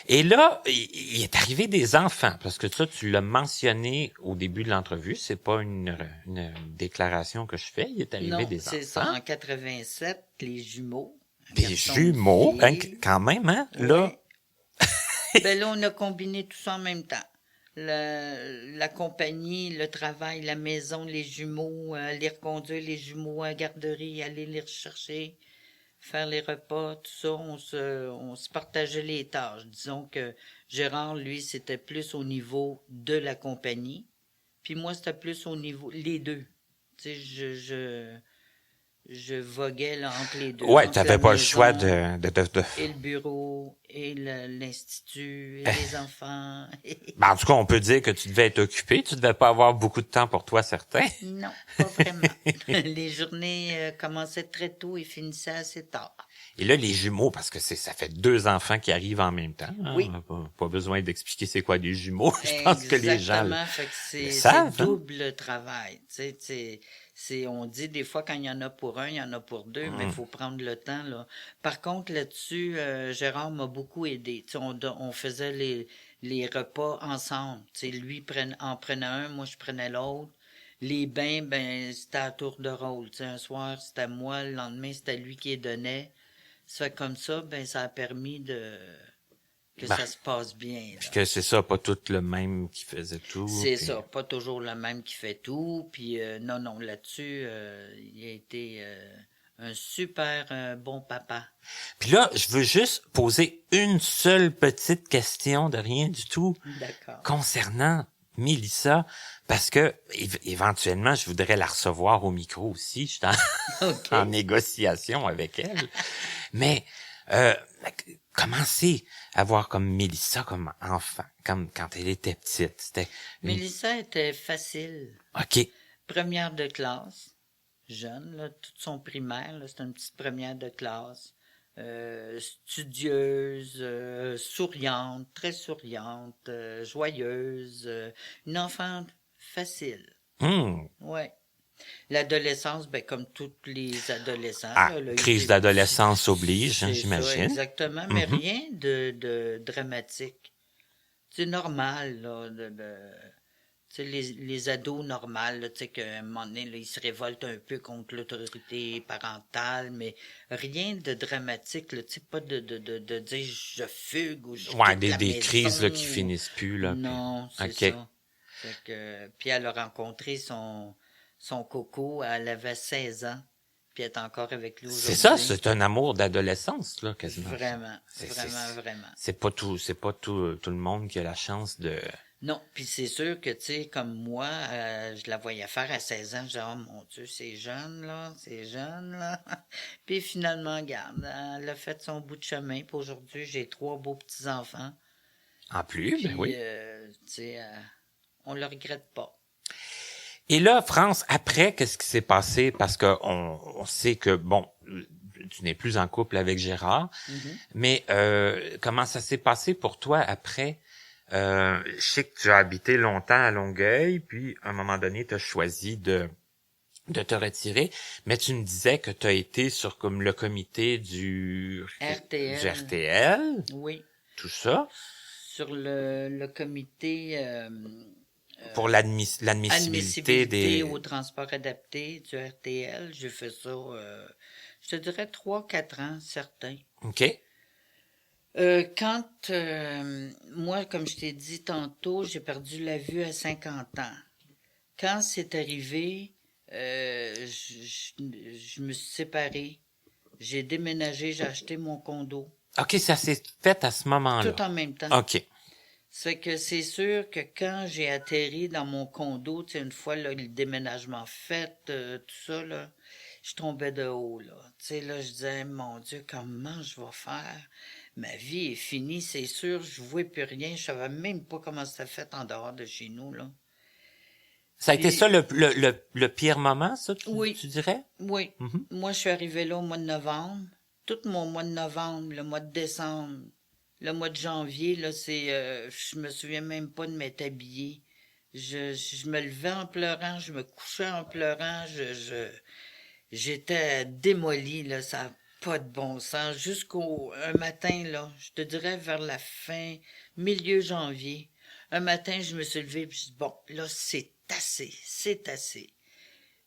S3: Et là, il est arrivé des enfants, parce que ça, tu l'as mentionné au début de l'entrevue, c'est pas une déclaration que je fais, il est arrivé
S4: Non,
S3: des
S4: c'est
S3: enfants.
S4: ça, en 87, les jumeaux. Un
S3: Des
S4: garçon,
S3: jumeaux,
S4: une
S3: hein,
S4: fille.
S3: quand même, hein,
S4: Oui.
S3: là.
S4: Ben là, on a combiné tout ça en même temps. La compagnie, le travail, la maison, les jumeaux, aller reconduire les jumeaux à la garderie, aller les rechercher, faire les repas, tout ça, on se partageait les tâches. Disons que Gérard, lui, c'était plus au niveau de la compagnie, puis moi, c'était plus au niveau, les deux. Tu sais, je voguais là, entre les deux.
S3: Ouais,
S4: entre
S3: t'avais
S4: la
S3: pas le
S4: maison
S3: choix de...
S4: et le bureau, et l'institut, et les enfants.
S3: Ben, en tout cas, on peut dire que tu devais être occupé, tu devais pas avoir beaucoup de temps pour toi, certain.
S4: Non, pas vraiment. Les journées commençaient très tôt et finissaient assez tard.
S3: Et là, les jumeaux, parce que ça fait 2 enfants qui arrivent en même temps. Hein,
S4: Oui.
S3: on n'a pas besoin d'expliquer c'est quoi des jumeaux. Je pense que les gens...
S4: Exactement, fait que c'est
S3: savent, hein?
S4: double travail. Tu sais, on dit des fois quand il y en a pour un, il y en a pour deux, mais il faut prendre le temps, là. Par contre, là-dessus, Gérard m'a beaucoup aidé. Tu sais, on faisait les repas ensemble. Tu sais, lui en prenait un, moi je prenais l'autre. Les bains, ben, c'était à tour de rôle. Tu sais, un soir, c'était moi, le lendemain, c'était lui qui les donnait. Ça fait comme ça, ben, ça a permis que
S3: Ben,
S4: ça se passe bien, là.
S3: Puis que c'est ça, pas tout le même qui faisait tout.
S4: C'est
S3: puis-
S4: ça, pas toujours le même qui fait tout. Puis non, là-dessus, il a été un super bon papa.
S3: Puis là, je veux juste poser une seule petite question de rien du tout
S4: D'accord.
S3: concernant Mélissa, parce que éventuellement, je voudrais la recevoir au micro aussi. Je suis
S4: OK.
S3: en négociation avec elle. Mais comment c'est avoir comme Mélissa comme enfant, comme quand elle était petite? C'était
S4: Mélissa était facile.
S3: OK.
S4: Première de classe, jeune, là, toute son primaire, là, c'était une petite première de classe. Studieuse, souriante, très souriante, joyeuse, une enfant facile. Ouais. L'adolescence, ben, comme tous les adolescents.
S3: Ah,
S4: là, elle a eu
S3: crise
S4: des
S3: d'adolescence
S4: petits-
S3: oblige, hein,
S4: c'est ça,
S3: j'imagine.
S4: exactement, mais rien de dramatique. C'est normal, là, tu sais, les ados normales, là, tu sais, qu'à un moment donné, là, ils se révoltent un peu contre l'autorité parentale, mais rien de dramatique, là, tu sais, pas de dire je fugue ou je
S3: Ouais,
S4: quitte la
S3: des
S4: maison.
S3: crises là, qui finissent plus. Là,
S4: Non, c'est
S3: OK.
S4: ça. Puis elle a rencontré son coco, elle avait 16 ans, puis elle est encore avec lui aujourd'hui.
S3: C'est ça, c'est un amour d'adolescence, là, quasiment.
S4: Vraiment,
S3: C'est
S4: vraiment.
S3: C'est pas tout le monde qui a la chance de...
S4: Non, puis c'est sûr que, tu sais, comme moi, je la voyais faire à 16 ans, je disais, oh mon Dieu, c'est jeune, là. Puis finalement, regarde, elle a fait son bout de chemin, puis aujourd'hui, j'ai 3 beaux petits-enfants.
S3: En plus,
S4: Puis,
S3: ben oui.
S4: tu sais, on le regrette pas.
S3: Et là, France, après, qu'est-ce qui s'est passé? Parce que on sait que, bon, tu n'es plus en couple avec Gérard, mais comment ça s'est passé pour toi après? Je sais que tu as habité longtemps à Longueuil, puis à un moment donné, tu as choisi de te retirer, mais tu me disais que tu as été sur comme le comité du RTL,
S4: Oui.
S3: tout ça.
S4: Sur le comité
S3: Pour l'admissibilité des...
S4: au transport adapté du RTL, j'ai fait ça, je te dirais 3-4 ans, certains.
S3: OK.
S4: Quand, moi, comme je t'ai dit tantôt, j'ai perdu la vue à 50 ans. Quand c'est arrivé, je me suis séparé. J'ai déménagé, j'ai acheté mon condo.
S3: OK, ça s'est fait à ce moment-là.
S4: Tout en même temps.
S3: OK.
S4: C'est que c'est sûr que quand j'ai atterri dans mon condo, tu sais, une fois là, le déménagement fait, tout ça, là, je tombais de haut, là. Tu sais, là, je disais, mon Dieu, comment je vais faire? Ma vie est finie, c'est sûr, je ne vois plus rien. Je savais même pas comment c'était fait en dehors de chez nous, là.
S3: Ça a été ça le pire moment, ça,
S4: Oui.
S3: tu dirais?
S4: Oui. Moi, je suis arrivée là au mois de novembre. Tout mon mois de novembre, le mois de décembre, le mois de janvier, là, je me souviens même pas de m'être habillée. Je me levais en pleurant, je me couchais en pleurant, j'étais démolie, là, ça n'a pas de bon sens. Jusqu'au un matin, là, je te dirais vers la fin, milieu janvier, un matin, je me suis levée et je me suis dit, bon, là, c'est assez.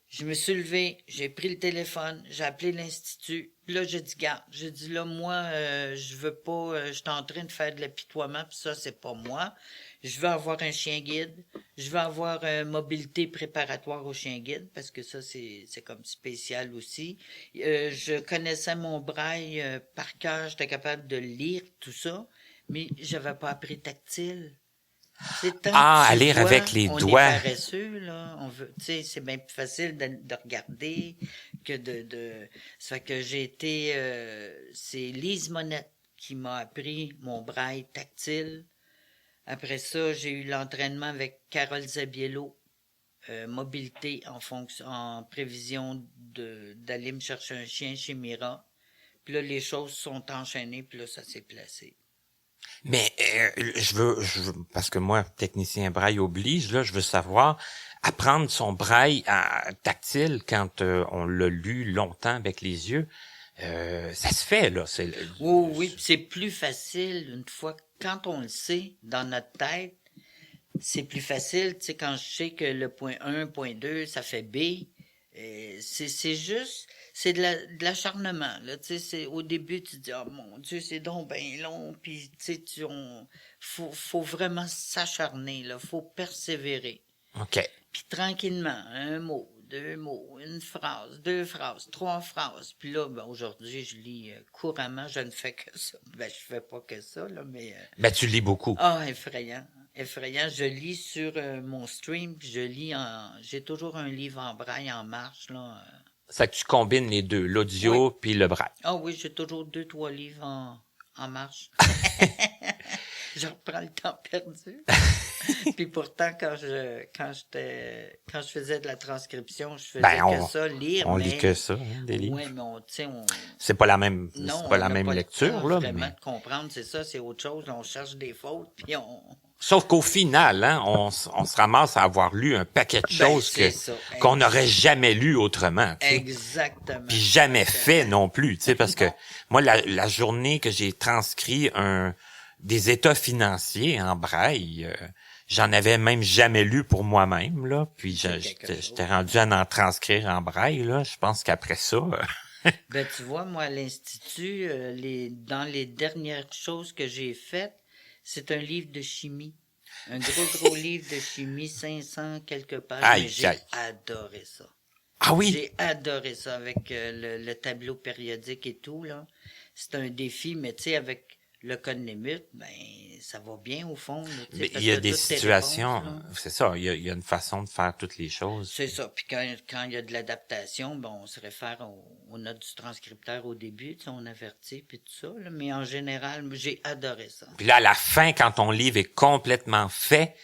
S4: Je me suis levée, j'ai pris le téléphone, j'ai appelé l'institut. Là, j'ai dit, garde, j'ai dit, là, moi, je veux pas, je suis en train de faire de l'apitoiement, puis ça, c'est pas moi. Je veux avoir un chien guide. Je veux avoir une mobilité préparatoire au chien guide, parce que ça, c'est comme spécial aussi. Je connaissais mon braille par cœur, j'étais capable de lire tout ça, mais j'avais pas appris tactile.
S3: À lire avec les doigts.
S4: On est paresseux, là. On veut, tu sais, c'est bien plus facile de regarder que ça fait que j'ai été, c'est Lise Monette qui m'a appris mon braille tactile. Après ça, j'ai eu l'entraînement avec Carole Zabiello, mobilité en prévision d'aller me chercher un chien chez Mira. Puis là, les choses sont enchaînées, puis là, ça s'est placé.
S3: Mais je veux, parce que moi, technicien braille oblige, là, je veux savoir, apprendre son braille tactile quand on l'a lu longtemps avec les yeux, ça se fait, là.
S4: Oui, c'est plus facile une fois, quand on le sait dans notre tête, c'est plus facile, tu sais, quand je sais que le point 1, point 2, ça fait B, c'est juste, c'est de l'acharnement, là, tu sais, au début, tu te dis, oh mon Dieu, c'est donc bien long, puis, tu sais, faut vraiment s'acharner, là, faut persévérer.
S3: OK.
S4: Puis tranquillement, un mot, 2 mots, une phrase, 2 phrases, 3 phrases, puis là, ben, aujourd'hui, je lis couramment, je ne fais que ça. Ben, je fais pas que ça, là, mais...
S3: Ben, tu lis beaucoup.
S4: Ah, effrayant. Je lis sur mon stream, puis j'ai toujours un livre en braille en marche, là.
S3: Ça que tu combines les deux, l'audio puis le braille.
S4: Ah oui, j'ai toujours 2-3 livres en marche. Je reprends le temps perdu. Puis pourtant, quand je faisais de la transcription, je faisais que ça, lire.
S3: On lit que ça, hein, des livres.
S4: Oui, mais
S3: c'est pas la même,
S4: non,
S3: c'est pas la même
S4: pas
S3: lecture, là.
S4: Vraiment de comprendre, c'est ça, c'est autre chose. On cherche des fautes, puis
S3: Sauf qu'au final, hein, on se ramasse à avoir lu un paquet de choses qu'on n'aurait jamais lu autrement. T'sais.
S4: Exactement.
S3: Puis jamais fait non plus, tu sais, parce que moi, la journée que j'ai transcrit des états financiers en braille, j'en avais même jamais lu pour moi-même, là. Puis j'étais rendu à en transcrire en braille, là. Je pense qu'après ça...
S4: Ben, tu vois, moi, à l'Institut, dans les dernières choses que j'ai faites, c'est un livre de chimie. Un gros livre de chimie, 500 quelques pages.
S3: Aïe,
S4: mais j'ai
S3: aïe.
S4: adoré ça.
S3: Ah oui?
S4: J'ai adoré ça avec le tableau périodique et tout, là. C'est un défi, mais tu sais, avec le code-Némut, ben, ça va bien au fond. Là,
S3: Mais
S4: parce
S3: il y a
S4: que
S3: des
S4: toutes tes
S3: situations,
S4: réponses, là.
S3: c'est ça, il y a une façon de faire toutes les choses.
S4: C'est ça. Puis quand il y a de l'adaptation, bon, on se réfère aux notes du transcripteur au début, tu sais, on avertit, puis tout ça. Là. Mais en général, j'ai adoré ça.
S3: Puis là, à la fin, quand ton livre est complètement fait,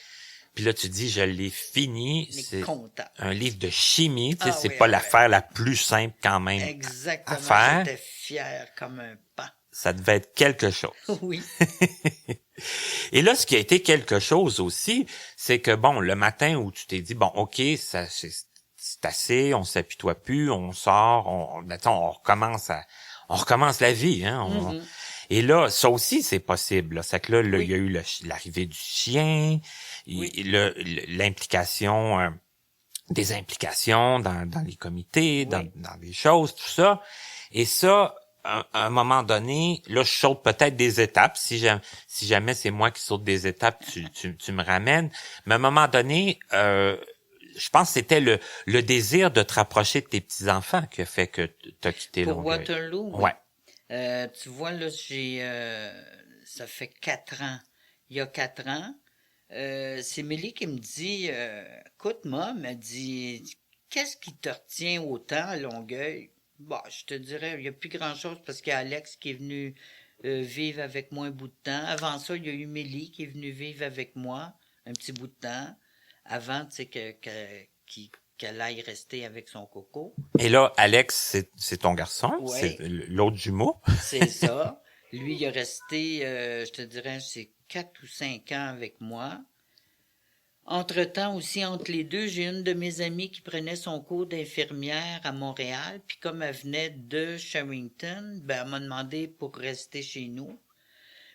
S3: puis là, tu dis, je l'ai fini,
S4: On est
S3: c'est
S4: content.
S3: un livre de chimie, tu sais,
S4: Ah
S3: c'est
S4: oui,
S3: pas
S4: ah
S3: l'affaire la plus simple quand même
S4: Exactement.
S3: à faire.
S4: J'étais fier comme un pan.
S3: Ça devait être quelque chose.
S4: Oui.
S3: Et là, ce qui a été quelque chose aussi, c'est que, bon, le matin où tu t'es dit, bon, OK, ça, c'est assez, on s'apitoie plus, on sort, mettons, on recommence la vie, hein. Et là, ça aussi, c'est possible, là. C'est que là,
S4: Oui.
S3: il y a eu l'arrivée du chien,
S4: Oui.
S3: l'implication, des implications dans les comités,
S4: Oui.
S3: dans les choses, tout ça. Et ça, à un moment donné, là, je saute peut-être des étapes. Si jamais c'est moi qui saute des étapes, tu me ramènes. Mais à un moment donné, je pense que c'était le désir de te rapprocher de tes petits-enfants qui a fait que tu as quitté
S4: Pour
S3: Longueuil.
S4: Waterloo, oui.
S3: Ouais.
S4: Tu vois, là, ça fait 4 ans. Il y a 4 ans, c'est Mélie qui me dit, écoute, Mom, elle dit, qu'est-ce qui te retient autant à Longueuil? Bah, je te dirais, il n'y a plus grand-chose parce qu'il y a Alex qui est venu vivre avec moi un bout de temps. Avant ça, il y a eu Mélie qui est venue vivre avec moi un petit bout de temps. Avant, tu sais, qu'elle aille rester avec son coco.
S3: Et là, Alex, c'est ton garçon,
S4: Ouais.
S3: c'est l'autre jumeau.
S4: C'est ça. Lui, il est resté, je te dirais, c'est 4 ou 5 ans avec moi. Entre-temps aussi, entre les deux, j'ai une de mes amies qui prenait son cours d'infirmière à Montréal. Puis comme elle venait de Sherrington, ben, elle m'a demandé pour rester chez nous.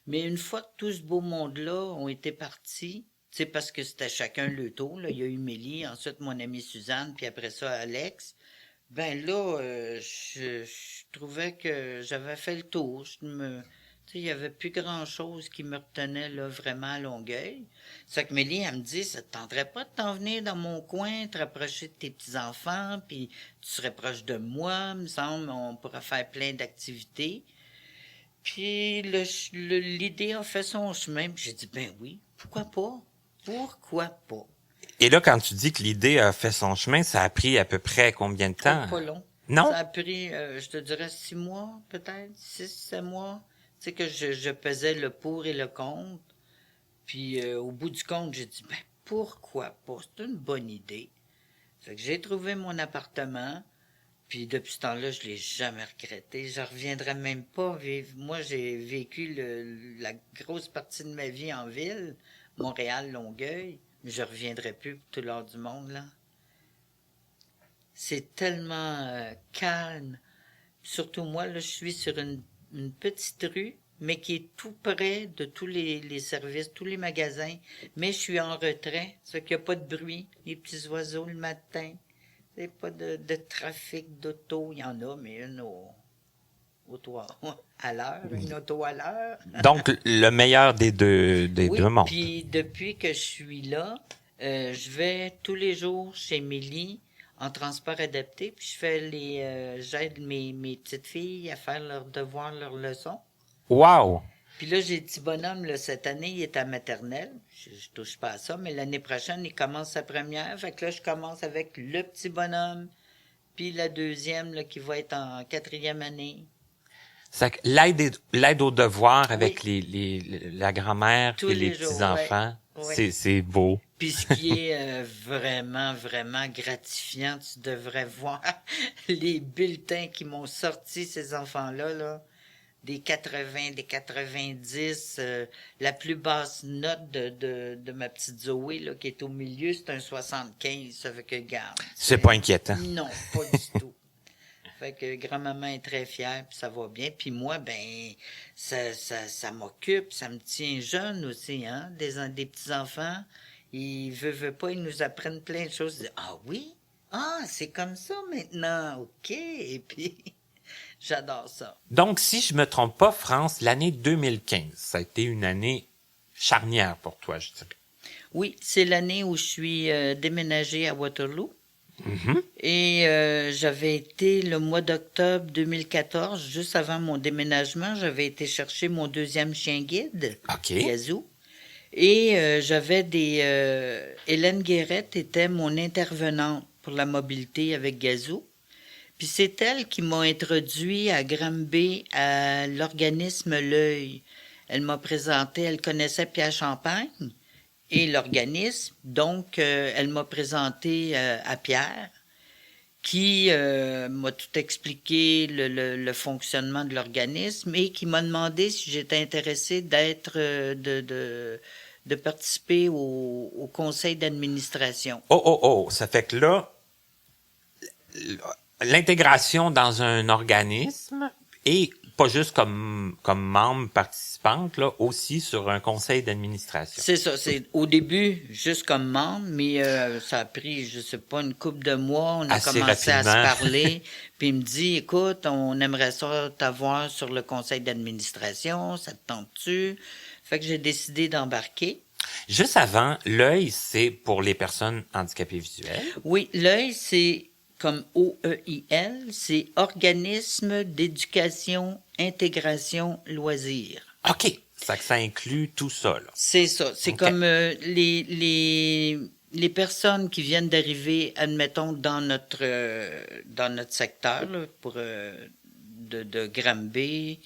S4: Mais une fois que tout ce beau monde-là ont été partis, tu sais, parce que c'était chacun le tour, là. Il y a eu Mélie, ensuite mon amie Suzanne, puis après ça, Alex. Ben là, je trouvais que j'avais fait le tour. Tu sais, il n'y avait plus grand-chose qui me retenait là vraiment à Longueuil. C'est que Mélie, elle me dit, ça te tenterait pas de t'en venir dans mon coin, te rapprocher de tes petits-enfants, puis tu serais proche de moi, me semble, on pourrait faire plein d'activités. Puis l'idée a fait son chemin, puis j'ai dit, ben oui, pourquoi pas? Pourquoi pas?
S3: Et là, quand tu dis que l'idée a fait son chemin, ça a pris à peu près combien de temps?
S4: Pas long.
S3: Non?
S4: Ça a pris, je te dirais, 6 mois, peut-être, 6, 7 mois. Tu sais que je pesais le pour et le contre. Puis au bout du compte, j'ai dit, ben pourquoi pas? C'est une bonne idée. Fait que j'ai trouvé mon appartement. Puis depuis ce temps-là, je l'ai jamais regretté. Je reviendrai même pas vivre. Moi, j'ai vécu la grosse partie de ma vie en ville, Montréal, Longueuil. Mais je reviendrai plus pour tout l'heure du monde, là. C'est tellement calme. Surtout moi, là, je suis sur une petite rue, mais qui est tout près de tous les services, tous les magasins. Mais je suis en retrait, ça qu'il n'y a pas de bruit, les petits oiseaux le matin. Il n'y a pas de trafic d'auto. Il y en a, mais une au toit à l'heure, une auto à l'heure.
S3: Donc, le meilleur des deux mondes.
S4: Puis depuis que je suis là, je vais tous les jours chez Mélie en transport adapté, puis je fais j'aide mes petites filles à faire leurs devoirs, leurs leçons.
S3: Wow!
S4: Puis là, j'ai le petit bonhomme, là, cette année, il est à maternelle. Je touche pas à ça, mais l'année prochaine, il commence sa première. Fait que là, je commence avec le petit bonhomme, puis la deuxième, là, qui va être en 4e année.
S3: C'est que l'aide aux devoirs avec
S4: Oui.
S3: la grand-mère
S4: Tous
S3: et les
S4: les jours,
S3: petits-enfants,
S4: ouais.
S3: c'est beau.
S4: Puis ce qui est vraiment, vraiment gratifiant, tu devrais voir les bulletins qui m'ont sorti, ces enfants-là, là. Des 80, des 90, la plus basse note de ma petite Zoé, là, qui est au milieu, c'est un 75, ça fait que garde.
S3: C'est pas inquiétant.
S4: Non, pas du tout. Fait que grand-maman est très fière, puis ça va bien. Puis moi, ben, ça m'occupe, ça me tient jeune aussi, hein, des petits-enfants. Ils veulent pas, ils nous apprennent plein de choses. Ils disent, ah oui? Ah, c'est comme ça maintenant, OK. Et puis, j'adore ça.
S3: Donc, si je me trompe pas, France, l'année 2015, ça a été une année charnière pour toi, je dirais.
S4: Oui, c'est l'année où je suis déménagée à Waterloo.
S3: Mhm.
S4: Et j'avais été le mois d'octobre 2014, juste avant mon déménagement, j'avais été chercher mon deuxième chien guide,
S3: OK.
S4: Gazou. Et j'avais Hélène Guérette était mon intervenante pour la mobilité avec Gazou. Puis c'est elle qui m'a introduit à Granby à l'organisme L'Œil. Elle m'a présenté, elle connaissait Pierre Champagne et l'organisme. Donc, elle m'a présenté à Pierre, qui m'a tout expliqué le fonctionnement de l'organisme et qui m'a demandé si j'étais intéressée de participer au conseil d'administration.
S3: Oh, ça fait que là, l'intégration dans un organisme et pas juste comme membre participante, là, aussi sur un conseil d'administration.
S4: C'est ça, c'est au début juste comme membre, mais ça a pris, je sais pas, une couple de mois, on a
S3: Assez
S4: commencé
S3: rapidement.
S4: à se parler, puis il me dit, écoute, on aimerait ça t'avoir sur le conseil d'administration, ça te tente-tu? Fait que j'ai décidé d'embarquer.
S3: Juste avant, l'œil, c'est pour les personnes handicapées visuelles.
S4: Oui, l'œil, c'est comme OEIL, c'est Organisme d'éducation, intégration, loisirs.
S3: OK. Ça inclut tout ça, là.
S4: C'est ça. C'est
S3: OK.
S4: comme les personnes qui viennent d'arriver, admettons, dans notre secteur, là, pour de Granby,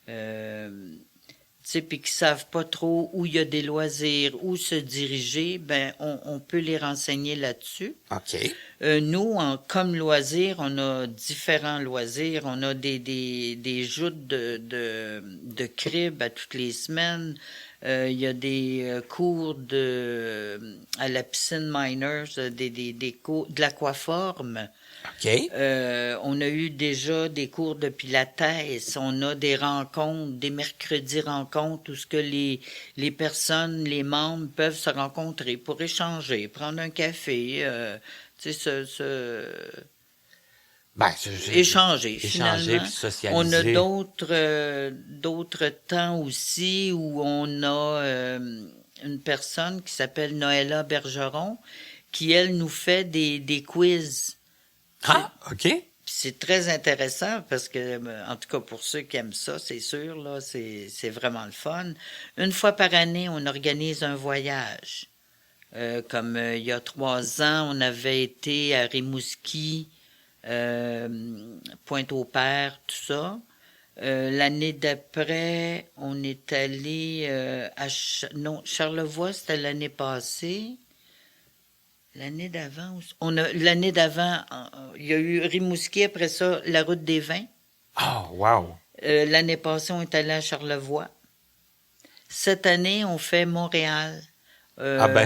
S4: tu sais, puis qui savent pas trop où il y a des loisirs, où se diriger, ben on peut les renseigner là-dessus.
S3: OK.
S4: Nous, comme loisirs, on a différents loisirs. On a des joutes de crib à toutes les semaines. Il y a des cours à la piscine Miners, des cours de l'aquaforme.
S3: OK.
S4: On a eu déjà des cours de pilates. On a des rencontres, des mercredis rencontres où ce que les personnes, les membres peuvent se rencontrer pour échanger, prendre un café, tu sais, échanger finalement.
S3: Puis socialiser.
S4: On a d'autres temps aussi où on a une personne qui s'appelle Noëlla Bergeron qui, elle, nous fait des quiz.
S3: Ah, OK.
S4: Puis c'est très intéressant parce que, en tout cas pour ceux qui aiment ça, c'est sûr, là, c'est vraiment le fun. Une fois par année, on organise un voyage. Comme il y a 3 ans, on avait été à Rimouski, Pointe-au-Père, tout ça. L'année d'après, on est allé Charlevoix, c'était l'année passée. L'année d'avant, il y a eu Rimouski, après ça, la route des vins.
S3: Oh, wow.
S4: L'année passée, on est allé à Charlevoix. Cette année, on fait Montréal.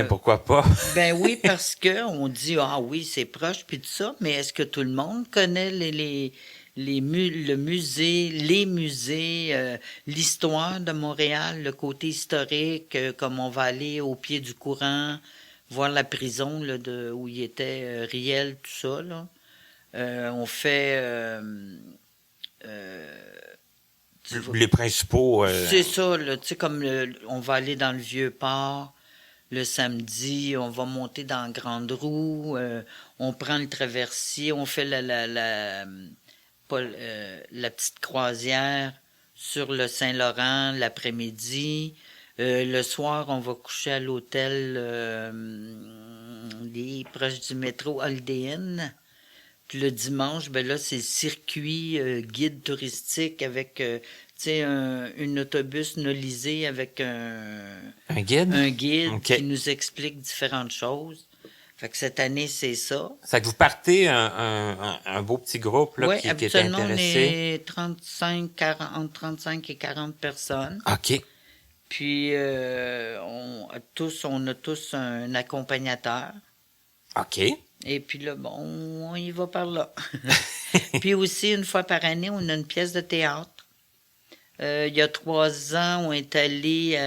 S3: Pourquoi pas?
S4: Ben oui, parce que on dit, ah oui, c'est proche, puis tout ça, mais est-ce que tout le monde connaît le musée, les musées, l'histoire de Montréal, le côté historique, comme on va aller au pied du courant, voir la prison là, où il était Riel, tout ça. Là. On fait...
S3: Les principaux...
S4: C'est ça, là, tu sais, comme on va aller dans le Vieux-Port le samedi, on va monter dans Grande Roue, on prend le traversier, on fait la petite croisière sur le Saint-Laurent l'après-midi. Le soir, on va coucher à l'hôtel proche du métro Holiday Inn. Puis le dimanche, ben là, c'est le circuit guide touristique avec, tu sais, un autobus nolisé avec
S3: Un guide?
S4: Un guide
S3: Okay.
S4: qui nous explique différentes choses. Fait que cette année, c'est ça.
S3: Ça que vous partez un beau petit groupe là,
S4: Oui,
S3: qui est
S4: habituellement, on
S3: intéressé.
S4: est entre 35 et 40 personnes.
S3: OK.
S4: Puis, on a tous un accompagnateur.
S3: OK.
S4: Et puis là, bon, on y va par là. Puis aussi, une fois par année, on a une pièce de théâtre. Il y a 3 ans, on est allé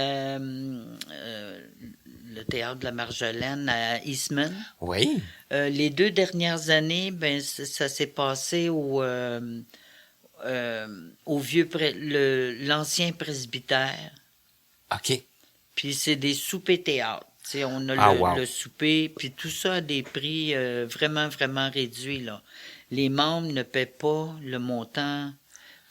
S4: le théâtre de la Marjolaine à Eastman.
S3: Oui.
S4: Les 2 dernières années, ben ça s'est passé au l'ancien presbytère.
S3: OK.
S4: Puis c'est des soupers théâtre. Tu sais, on a
S3: wow.
S4: le souper, puis tout ça a des prix vraiment, vraiment réduits, là. Les membres ne paient pas le montant.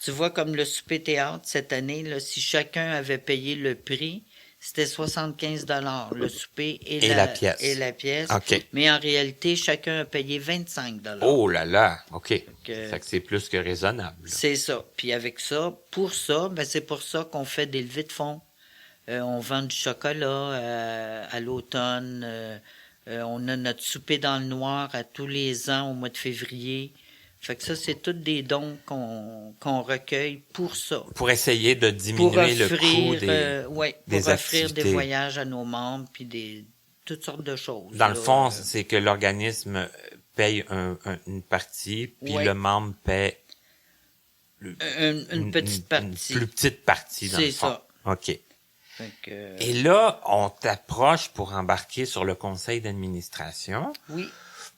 S4: Tu vois, comme le souper théâtre cette année, là, si chacun avait payé le prix, c'était 75 $ le souper et
S3: la pièce.
S4: Et la pièce.
S3: OK.
S4: Mais en réalité, chacun a payé 25 $.
S3: Oh là là, OK.
S4: Que-
S3: Ça fait que c'est plus que raisonnable. Là.
S4: C'est ça. Puis avec ça, pour ça, ben c'est pour ça qu'on fait des levées de fonds. On vend du chocolat à l'automne. On a notre souper dans le noir à tous les ans au mois de février. Fait que ça, c'est tous des dons qu'on recueille pour ça.
S3: Pour essayer de
S4: Pour
S3: diminuer le coût
S4: offrir,
S3: des
S4: pour offrir
S3: activités.
S4: des voyages à nos membres, puis toutes sortes de choses.
S3: Dans le
S4: là.
S3: fond, c'est que l'organisme paye une partie, puis
S4: Ouais.
S3: le membre paie
S4: Une petite partie.
S3: Une plus petite partie, dans
S4: C'est
S3: le fond.
S4: ça.
S3: OK.
S4: Fait que,
S3: Et là, on t'approche pour embarquer sur le conseil d'administration.
S4: oui.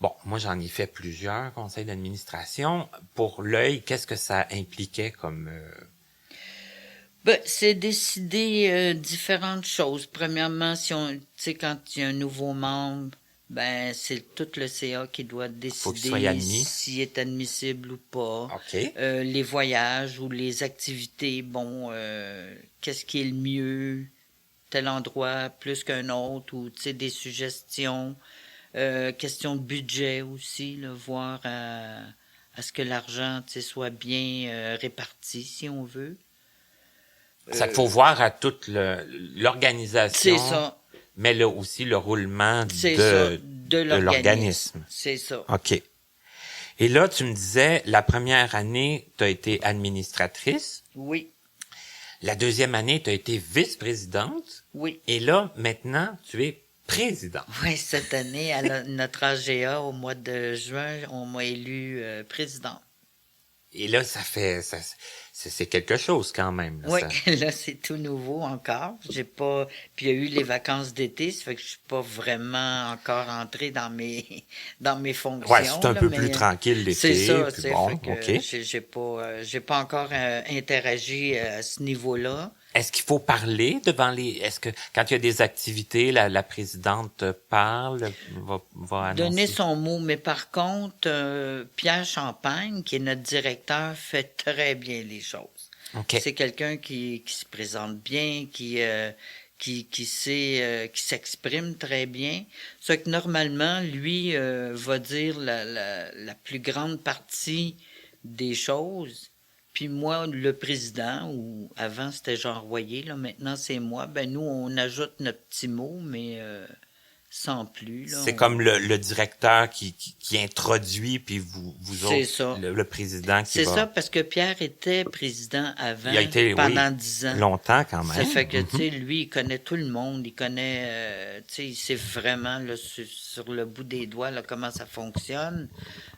S3: Bon, moi, j'en ai fait plusieurs conseils d'administration. Pour l'œil, qu'est-ce que ça impliquait comme...
S4: Ben, c'est décider différentes choses. Premièrement, si on, tu sais, quand il y a un nouveau membre, ben c'est tout le CA qui doit
S3: qu'il soit
S4: décider
S3: admis.
S4: s'il est admissible ou pas.
S3: OK.
S4: Les voyages ou les activités, bon, qu'est-ce qui est le mieux, tel endroit plus qu'un autre, ou tu sais, des suggestions. Question de budget aussi, là, voir à ce que l'argent, tu sais, soit bien réparti, si on veut.
S3: Ça qu'il faut voir à toute l'organisation.
S4: C'est ça.
S3: Mais là aussi le roulement
S4: C'est ça,
S3: de l'organisme.
S4: C'est ça.
S3: OK. Et là, tu me disais, la première année, tu as été administratrice.
S4: Oui,
S3: La deuxième année, tu as été vice-présidente.
S4: oui.
S3: Et là, maintenant, tu es présidente.
S4: Oui, cette année, à notre AGA, au mois de juin, on m'a élu président.
S3: Et là, c'est quelque chose quand même. Là,
S4: Oui,
S3: ça.
S4: là, c'est tout nouveau encore. J'ai pas... Puis il y a eu les vacances d'été, ça fait que je suis pas vraiment encore entrée dans mes fonctions.
S3: Ouais, c'est un
S4: là,
S3: peu
S4: mais
S3: plus tranquille l'été.
S4: c'est ça,
S3: puis
S4: c'est
S3: bon,
S4: fait que
S3: OK.
S4: j'ai pas encore interagi à ce niveau-là.
S3: Est-ce qu'il faut parler devant est-ce que quand il y a des activités, la présidente parle, va annoncer?
S4: Donner son mot, mais par contre, Pierre Champagne, qui est notre directeur, fait très bien les choses.
S3: OK.
S4: C'est quelqu'un qui se présente bien, qui s'exprime très bien. Ce que normalement, lui, va dire la plus grande partie des choses. Puis moi, le président, ou avant c'était Jean Royer, là, maintenant c'est moi, ben nous, on ajoute notre petit mot, mais sans plus. Là,
S3: C'est comme le directeur qui introduit, puis vous
S4: C'est
S3: autres,
S4: ça.
S3: le président qui
S4: c'est
S3: va...
S4: ça, parce que Pierre était président avant,
S3: Il a été,
S4: pendant
S3: oui,
S4: 10 ans.
S3: longtemps quand même.
S4: Ça fait que, tu sais, lui, il connaît tout le monde, il connaît, tu sais, il sait vraiment, là, sur le bout des doigts, là, comment ça fonctionne.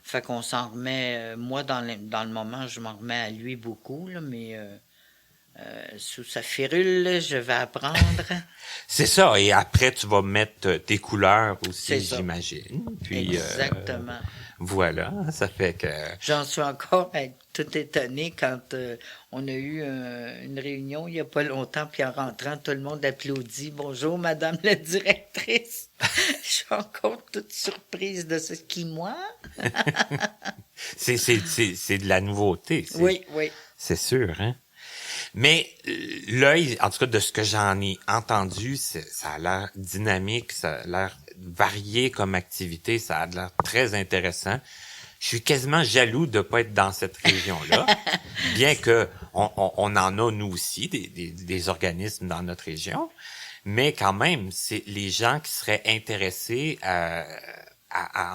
S4: Fait qu'on s'en remet, moi, dans le moment, je m'en remets à lui beaucoup, là, mais sous sa férule, là, je vais apprendre.
S3: C'est ça, et après, tu vas mettre tes couleurs aussi,
S4: C'est ça.
S3: j'imagine. Puis,
S4: Exactement.
S3: voilà, ça fait que...
S4: J'en suis encore tout étonné quand on a eu une réunion il n'y a pas longtemps, puis en rentrant, tout le monde applaudit. Bonjour, Madame la directrice. Je suis encore toute surprise de ce qui, moi.
S3: c'est de la nouveauté.
S4: Oui, oui.
S3: C'est sûr, hein? Mais l'œil, en tout cas, de ce que j'en ai entendu, ça a l'air dynamique, ça a l'air varié comme activité, ça a l'air très intéressant. Je suis quasiment jaloux de pas être dans cette région-là, bien que on en a, nous aussi, des organismes dans notre région. Mais quand même, c'est les gens qui seraient intéressés à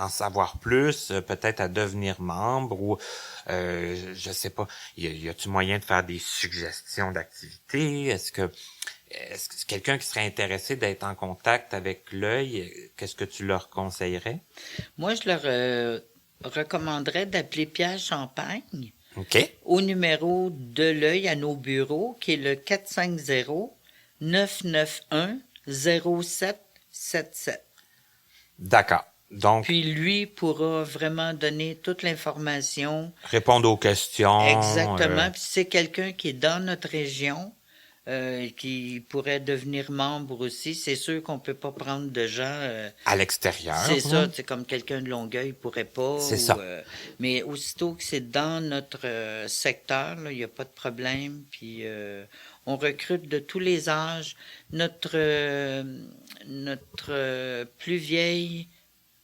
S3: en savoir plus, peut-être à devenir membre ou je sais pas, y a-tu moyen de faire des suggestions d'activités? Est-ce que quelqu'un qui serait intéressé d'être en contact avec l'œil, qu'est-ce que tu leur conseillerais?
S4: Moi, je leur recommanderais d'appeler Pierre Champagne
S3: OK.
S4: au numéro de l'œil à nos bureaux, qui est le 450-991-0777.
S3: D'accord. Donc,
S4: Puis lui pourra vraiment donner toute l'information.
S3: répondre aux questions.
S4: Exactement. Puis si c'est quelqu'un qui est dans notre région, qui pourraient devenir membres aussi. C'est sûr qu'on peut pas prendre de gens
S3: à l'extérieur.
S4: C'est ça, c'est comme quelqu'un de Longueuil pourrait pas.
S3: C'est ça.
S4: Mais aussitôt que c'est dans notre secteur, il n'y a pas de problème. Puis on recrute de tous les âges. Notre plus vieille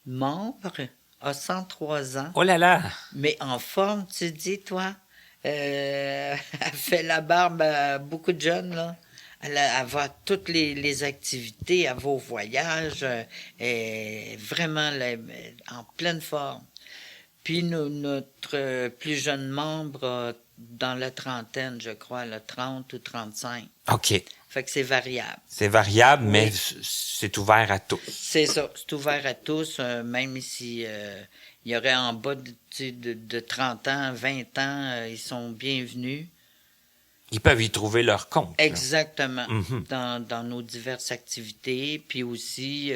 S4: membre a 103 ans.
S3: Oh là là!
S4: Mais en forme, tu dis, toi? Elle fait la barbe à beaucoup de jeunes, là. Elle va toutes les activités, elle va au voyage, est vraiment en pleine forme. Puis notre plus jeune membre, dans la trentaine, je crois, là, 30 ou 35.
S3: OK.
S4: Fait que c'est variable.
S3: C'est variable,
S4: Oui.
S3: mais c'est ouvert à tous.
S4: C'est ça, c'est ouvert à tous, même si il y aurait en bas de 30 ans, 20 ans, ils sont bienvenus.
S3: Ils peuvent y trouver leur compte. Là.
S4: Exactement,
S3: Mhm.
S4: dans nos diverses activités, puis aussi,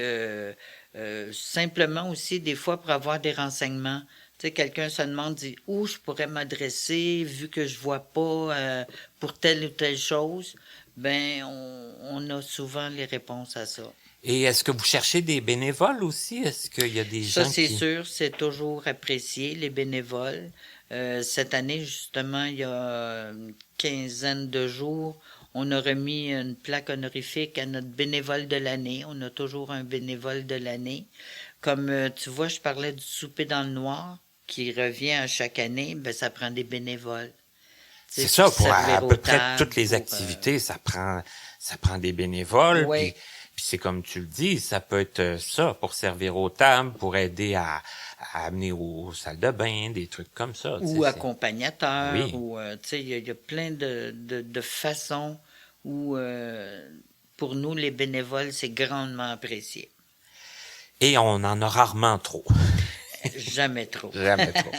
S4: simplement aussi, des fois, pour avoir des renseignements. Tu sais, quelqu'un se demande, dit, où je pourrais m'adresser, vu que je vois pas pour telle ou telle chose, ben, on a souvent les réponses à ça.
S3: Et est-ce que vous cherchez des bénévoles aussi? Est-ce qu'il y a des gens
S4: Ça, c'est
S3: qui...
S4: sûr, c'est toujours apprécié, les bénévoles. Cette année, justement, il y a une quinzaine de jours, on a remis une plaque honorifique à notre bénévole de l'année. On a toujours un bénévole de l'année. Comme tu vois, je parlais du souper dans le noir, qui revient à chaque année, ben ça prend des bénévoles.
S3: C'est ça, pour à peu près
S4: tables,
S3: toutes les activités, ça prend des bénévoles.
S4: Oui.
S3: Puis c'est comme tu le dis, ça peut être ça, pour servir aux tables, pour aider à amener aux salles de bain, des trucs comme ça.
S4: Ou accompagnateur,
S3: Oui.
S4: ou tu sais, il y a plein de façons où pour nous, les bénévoles, c'est grandement apprécié.
S3: Et on en a rarement trop.
S4: Jamais trop.
S3: Jamais trop.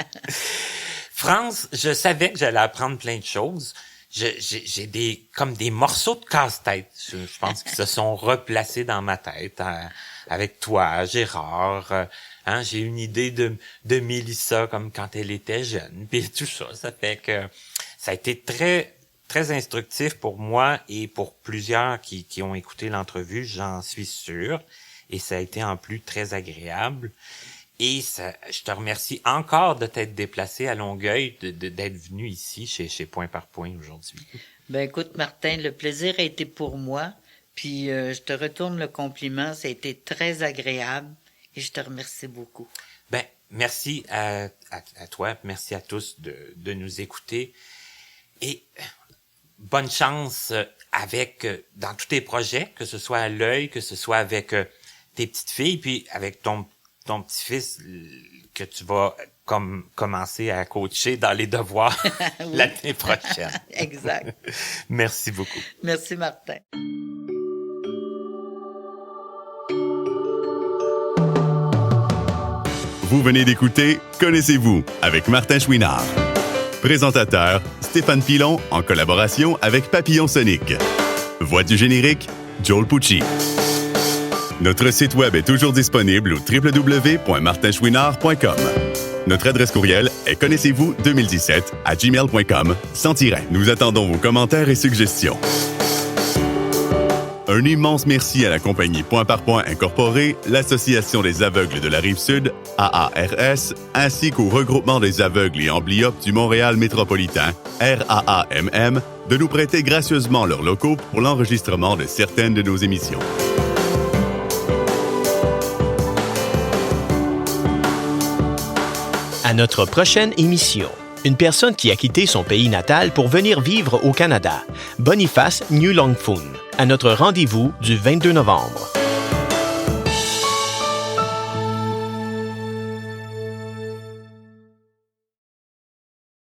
S3: France, je savais que j'allais apprendre plein de choses. J'ai des morceaux de casse-tête, je pense, qui se sont replacés dans ma tête avec toi, Gérard. J'ai une idée de Mélissa comme quand elle était jeune, puis tout ça. Ça fait que ça a été très très instructif pour moi et pour plusieurs qui ont écouté l'entrevue, j'en suis sûr. Et ça a été en plus très agréable. Et je te remercie encore de t'être déplacé à Longueuil, d'être venu ici chez Point par Point aujourd'hui.
S4: Ben écoute, Martin, le plaisir a été pour moi. Puis je te retourne le compliment. Ça a été très agréable et je te remercie beaucoup.
S3: Ben, merci à toi, merci à tous de nous écouter. Et bonne chance dans tous tes projets, que ce soit à l'œil, que ce soit avec tes petites filles, puis avec ton petit-fils que tu vas commencer à coacher dans les devoirs
S4: Oui.
S3: l'année prochaine.
S4: Exact.
S3: Merci beaucoup.
S4: Merci, Martin.
S1: Vous venez d'écouter Connaissez-vous avec Martin Chouinard. Présentateur, Stéphane Pilon en collaboration avec Papillon Sonic. Voix du générique, Joel Pucci. Notre site web est toujours disponible au www.martinchouinard.com. Notre adresse courriel est connaissez-vous2017@gmail.com sans tiret. Nous attendons vos commentaires et suggestions. Un immense merci à la compagnie Point par Point Incorporée, l'Association des aveugles de la Rive-Sud, AARS, ainsi qu'au Regroupement des aveugles et amblyopes du Montréal métropolitain, RAAMM, de nous prêter gracieusement leurs locaux pour l'enregistrement de certaines de nos émissions.
S2: À notre prochaine émission, une personne qui a quitté son pays natal pour venir vivre au Canada, Boniface New Longphun, à notre rendez-vous du 22 novembre.